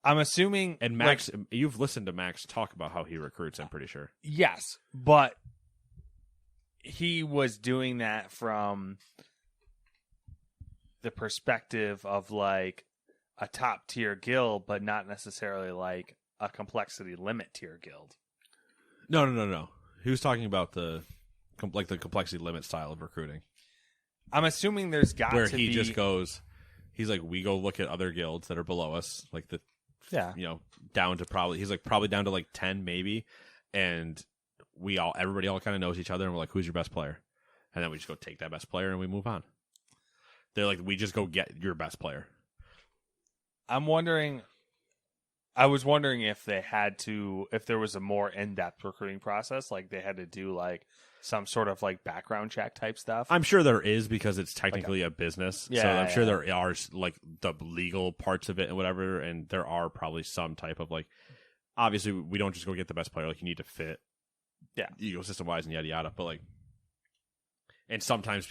I'm assuming. And Max, you've listened to Max talk about how he recruits. I'm pretty sure. Yes, but he was doing that from the perspective of like a top tier guild, but not necessarily like a complexity limit tier guild. No. He was talking about the complexity limit style of recruiting. I'm assuming there's got where to he be... just goes, he's like, we go look at other guilds that are below us, like down to probably down to like 10 maybe, and everybody all kind of knows each other, and we're like, who's your best player? And then we just go take that best player and we move on. They're like, we just go get your best player. I was wondering if if there was a more in-depth recruiting process, like they had to do like some sort of like background check type stuff. I'm sure there is because it's technically a business. Yeah, so I'm sure there are like the legal parts of it and whatever. And there are probably some type of like, obviously we don't just go get the best player. Like you need to fit ecosystem wise and yada yada. But like, and sometimes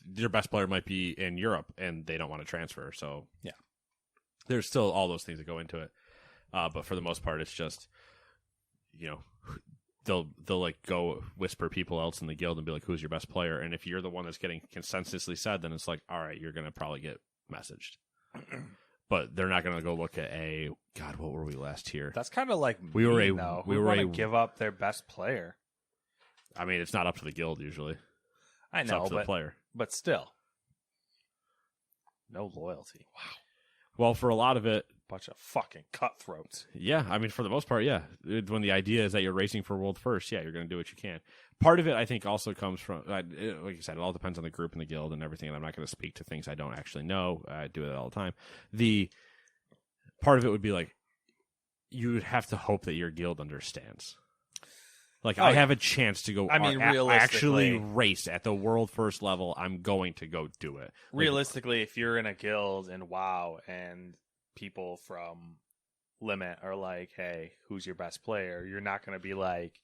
their best player might be in Europe and they don't want to transfer. So yeah, there's still all those things that go into it. But for the most part, it's just, they'll like go whisper people else in the guild and be like, who's your best player? And if you're the one that's getting consensusly said, then it's like, all right, you're going to probably get messaged. But they're not going to go look at God, what were we last year? That's kind of like we want to give up their best player. I mean, it's not up to the guild usually. I know, it's up to the player. But still. No loyalty. Wow. Well, for a lot of it, bunch of fucking cutthroats. Yeah, I mean, for the most part, yeah. When the idea is that you're racing for world first, yeah, you're going to do what you can. Part of it, I think, also comes from, like you said, it all depends on the group and the guild and everything, and I'm not going to speak to things I don't actually know. I do it all the time. The part of it would be like, you would have to hope that your guild understands. Like, I have a chance to go realistically actually race at the world first level. I'm going to go do it. Realistically, if you're in a guild in WoW and people from Limit are like, hey, who's your best player? You're not going to be like,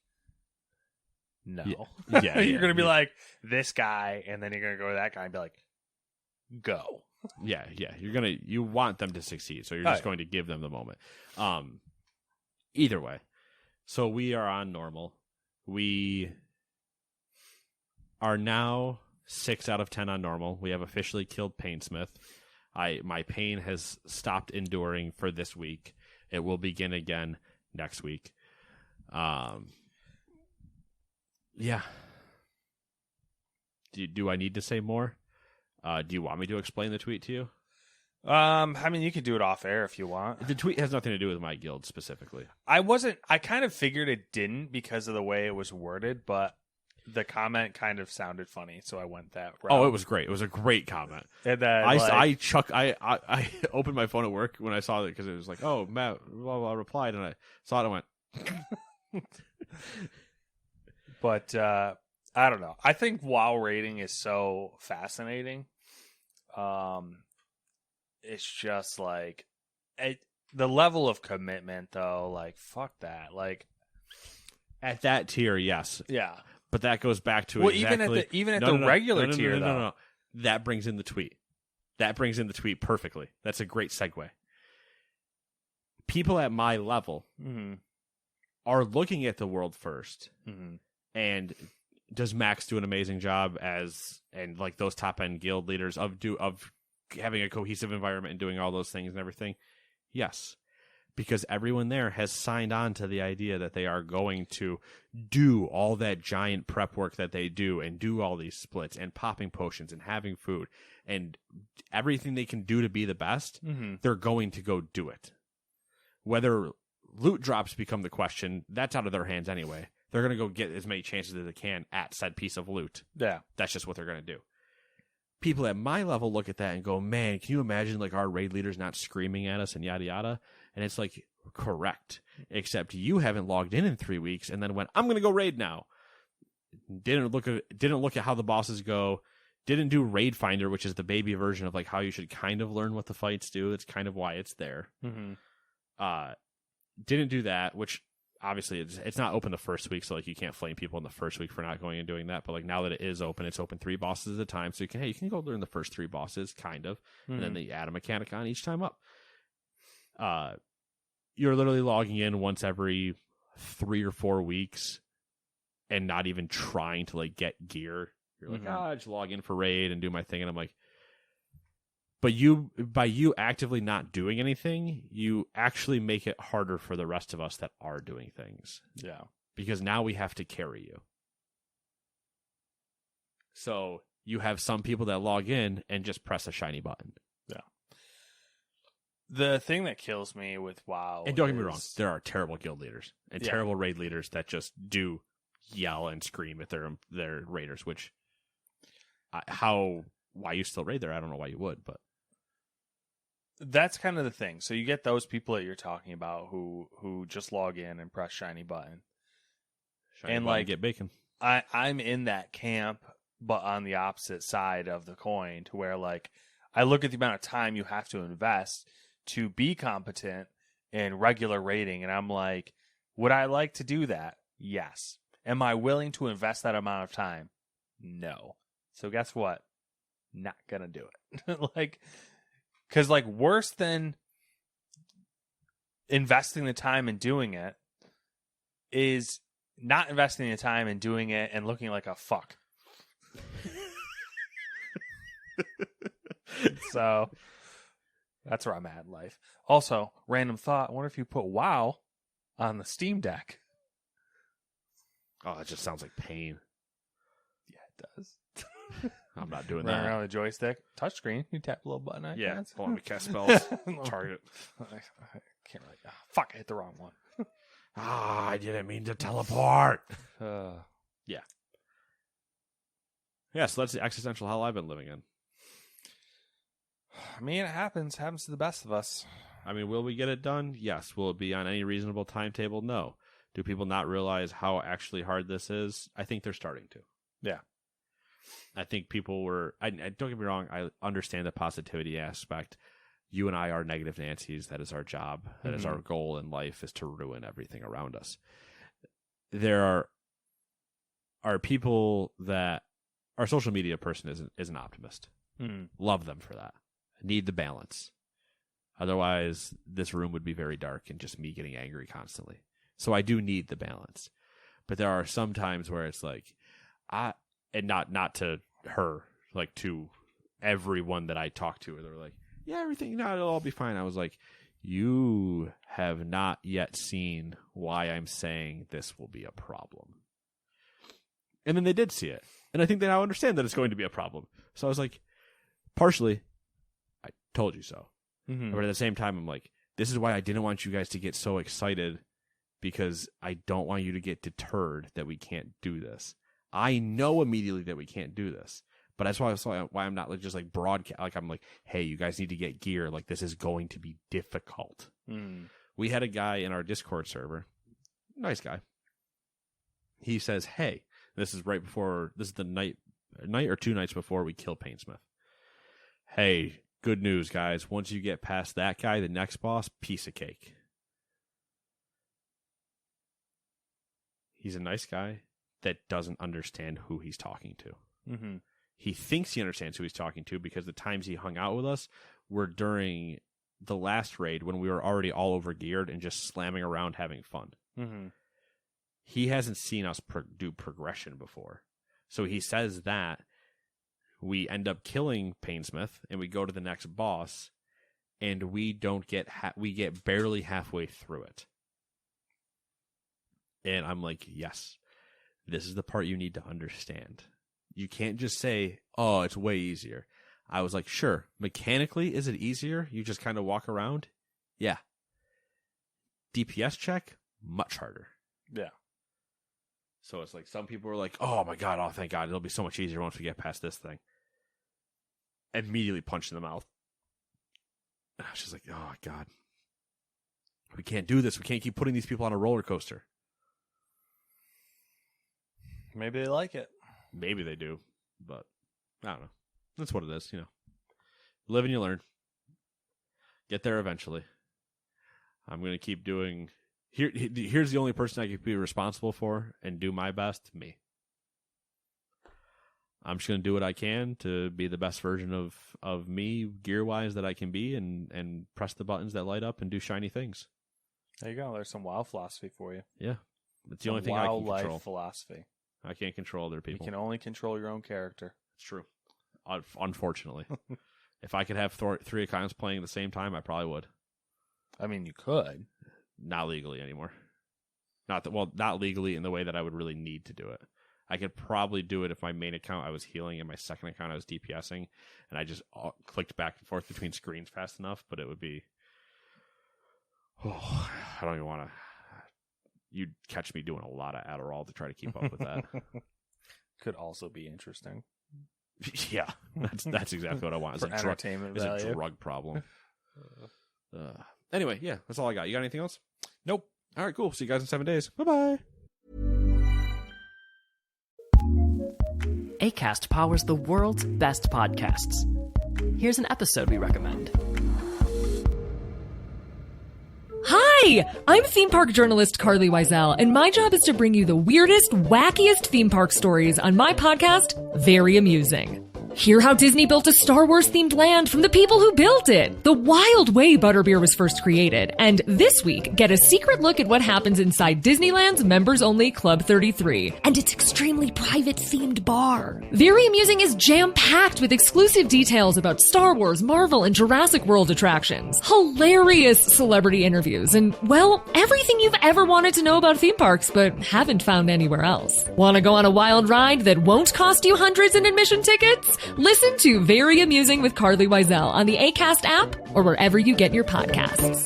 no. Yeah. You're going to be like, this guy, and then you're going to go to that guy and be like, go. Yeah. You want them to succeed, so you're just going to give them the moment. Either way. So we are on normal. We are now 6 out of 10 on normal. We have officially killed Painsmith. My pain has stopped enduring for this week. It will begin again next week. Yeah. Do I need to say more? Do you want me to explain the tweet to you? I mean, you could do it off air if you want. The tweet has nothing to do with my guild specifically. I kind of figured it didn't because of the way it was worded, but the comment kind of sounded funny, so I went that route. Oh, it was great. It was a great comment. And then, I opened my phone at work when I saw it because it was like, oh, Matt blah, blah, replied, and I saw it and went. But I don't know. I think WoW rating is so fascinating. It's just like the level of commitment, though. Like, fuck that. Like, At that tier, yes. yeah. But that goes back to Well, exactly... even at the regular tier, though. No. That brings in the tweet. That brings in the tweet perfectly. That's a great segue. People at my level are looking at the world first. And does Max do an amazing job and like those top end guild leaders of having a cohesive environment and doing all those things and everything? Yes. Because everyone there has signed on to the idea that they are going to do all that giant prep work that they do and do all these splits and popping potions and having food and everything they can do to be the best, they're going to go do it. Whether loot drops become the question, that's out of their hands anyway. They're going to go get as many chances as they can at said piece of loot. Yeah. That's just what they're going to do. People at my level look at that and go, man, can you imagine like our raid leaders not screaming at us and yada yada? And it's like, correct. Except you haven't logged in 3 weeks and then went, I'm going to go raid now. Didn't look at how the bosses go. Didn't do Raid Finder, which is the baby version of like how you should kind of learn what the fights do. It's kind of why it's there. Didn't do that, which obviously it's not open the first week, so like you can't flame people in the first week for not going and doing that. But like now that it is open, it's open 3 bosses at a time, so you can go learn the first 3 bosses, kind of, and then they add a mechanic on each time up. You're literally logging in once every 3 or 4 weeks, and not even trying to like get gear. You're like, I just log in for raid and do my thing, and I'm like. But by you actively not doing anything, you actually make it harder for the rest of us that are doing things. Yeah. Because now we have to carry you. So you have some people that log in and just press a shiny button. Yeah. The thing that kills me with WoW... And don't get me wrong, there are terrible guild leaders and terrible raid leaders that just do yell and scream at their raiders, which... why you still raid there, I don't know why you would, but... That's kind of the thing. So you get those people that you're talking about who just log in and press shiny button. And like get bacon. I'm in that camp, but on the opposite side of the coin, to where like I look at the amount of time you have to invest to be competent in regular raiding, and I'm like, would I like to do that? Yes. Am I willing to invest that amount of time? No. So guess what? Not gonna do it. Like, because like worse than investing the time and doing it is not investing the time and doing it and looking like a fuck. So that's where I'm at in life. Also, random thought, I wonder if you put WoW on the Steam Deck. Oh, it just sounds like pain. Yeah, it does. I'm not doing Running that. around the joystick. Touchscreen. You tap a little button icons. Yeah, hold on to cast spells. Target. I can't really... Oh, fuck, I hit the wrong one. I didn't mean to teleport. Yeah. Yeah, so that's the existential hell I've been living in. I mean, it happens. It happens to the best of us. I mean, will we get it done? Yes. Will it be on any reasonable timetable? No. Do people not realize how actually hard this is? I think they're starting to. Yeah. I think people were... I don't get me wrong. I understand the positivity aspect. You and I are negative Nancy's. That is our job. That is our goal in life, is to ruin everything around us. There are people that... Our social media person is an optimist. Love them for that. Need the balance. Otherwise, this room would be very dark and just me getting angry constantly. So I do need the balance. But there are some times where it's like... And not to her, like to everyone that I talk to, they're like, yeah, everything, it'll all be fine. I was like, you have not yet seen why I'm saying this will be a problem. And then they did see it. And I think they now understand that it's going to be a problem. So I was like, partially, I told you so. Mm-hmm. But at the same time, I'm like, this is why I didn't want you guys to get so excited, because I don't want you to get deterred that we can't do this. I know immediately that we can't do this, but that's why I'm not like just like broadcast. Like I'm like, hey, you guys need to get gear. Like this is going to be difficult. Mm. We had a guy in our Discord server, nice guy. He says, hey, this is the night or 2 nights before we kill Painsmith. Hey, good news, guys. Once you get past that guy, the next boss, piece of cake. He's a nice guy that doesn't understand who he's talking to. Mm-hmm. He thinks he understands who he's talking to because the times he hung out with us were during the last raid when we were already all over geared and just slamming around having fun. Mm-hmm. He hasn't seen us do progression before. So he says that we end up killing Painsmith and we go to the next boss and we don't get we get barely halfway through it. And I'm like, yes, this is the part you need to understand. You can't just say, oh, it's way easier. I was like, sure, mechanically, is it easier? You just kind of walk around? Yeah. DPS check, much harder. Yeah. So it's like some people are like, oh my God, oh thank God, it'll be so much easier once we get past this thing. Immediately punched in the mouth. I was just like, oh God. We can't do this. We can't keep putting these people on a roller coaster. Maybe they like it. Maybe they do, but I don't know. That's what it is, you know. Live and you learn. Get there eventually. I'm going to keep doing... Here's the only person I could be responsible for and do my best, me. I'm just going to do what I can to be the best version of me, gear-wise, that I can be, and press the buttons that light up and do shiny things. There you go. There's some WoW philosophy for you. Yeah. It's the only thing I can control. Life philosophy. I can't control other people. You can only control your own character. It's true. Unfortunately. If I could have 3 accounts playing at the same time, I probably would. I mean, you could. Not legally anymore. Not legally in the way that I would really need to do it. I could probably do it if my main account I was healing and my second account I was DPSing, and I just clicked back and forth between screens fast enough, but it would be... Oh, I don't even want to... You'd catch me doing a lot of Adderall to try to keep up with that. Could also be interesting. Yeah, that's exactly what I want. For entertainment value. It's a drug problem. Anyway, yeah, that's all I got. You got anything else? Nope. All right, cool. See you guys in 7 days. Bye-bye. Acast powers the world's best podcasts. Here's an episode we recommend. Hi! I'm theme park journalist Carly Wiesel, and my job is to bring you the weirdest, wackiest theme park stories on my podcast, Very Amusing. Hear how Disney built a Star Wars-themed land from the people who built it, the wild way butterbeer was first created, and this week, get a secret look at what happens inside Disneyland's members-only Club 33, and its extremely private-themed bar. Very Amusing is jam-packed with exclusive details about Star Wars, Marvel, and Jurassic World attractions, hilarious celebrity interviews, and, well, everything you've ever wanted to know about theme parks but haven't found anywhere else. Want to go on a wild ride that won't cost you hundreds in admission tickets? Listen to Very Amusing with Carly Wiesel on the Acast app or wherever you get your podcasts.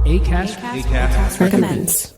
Acast recommends.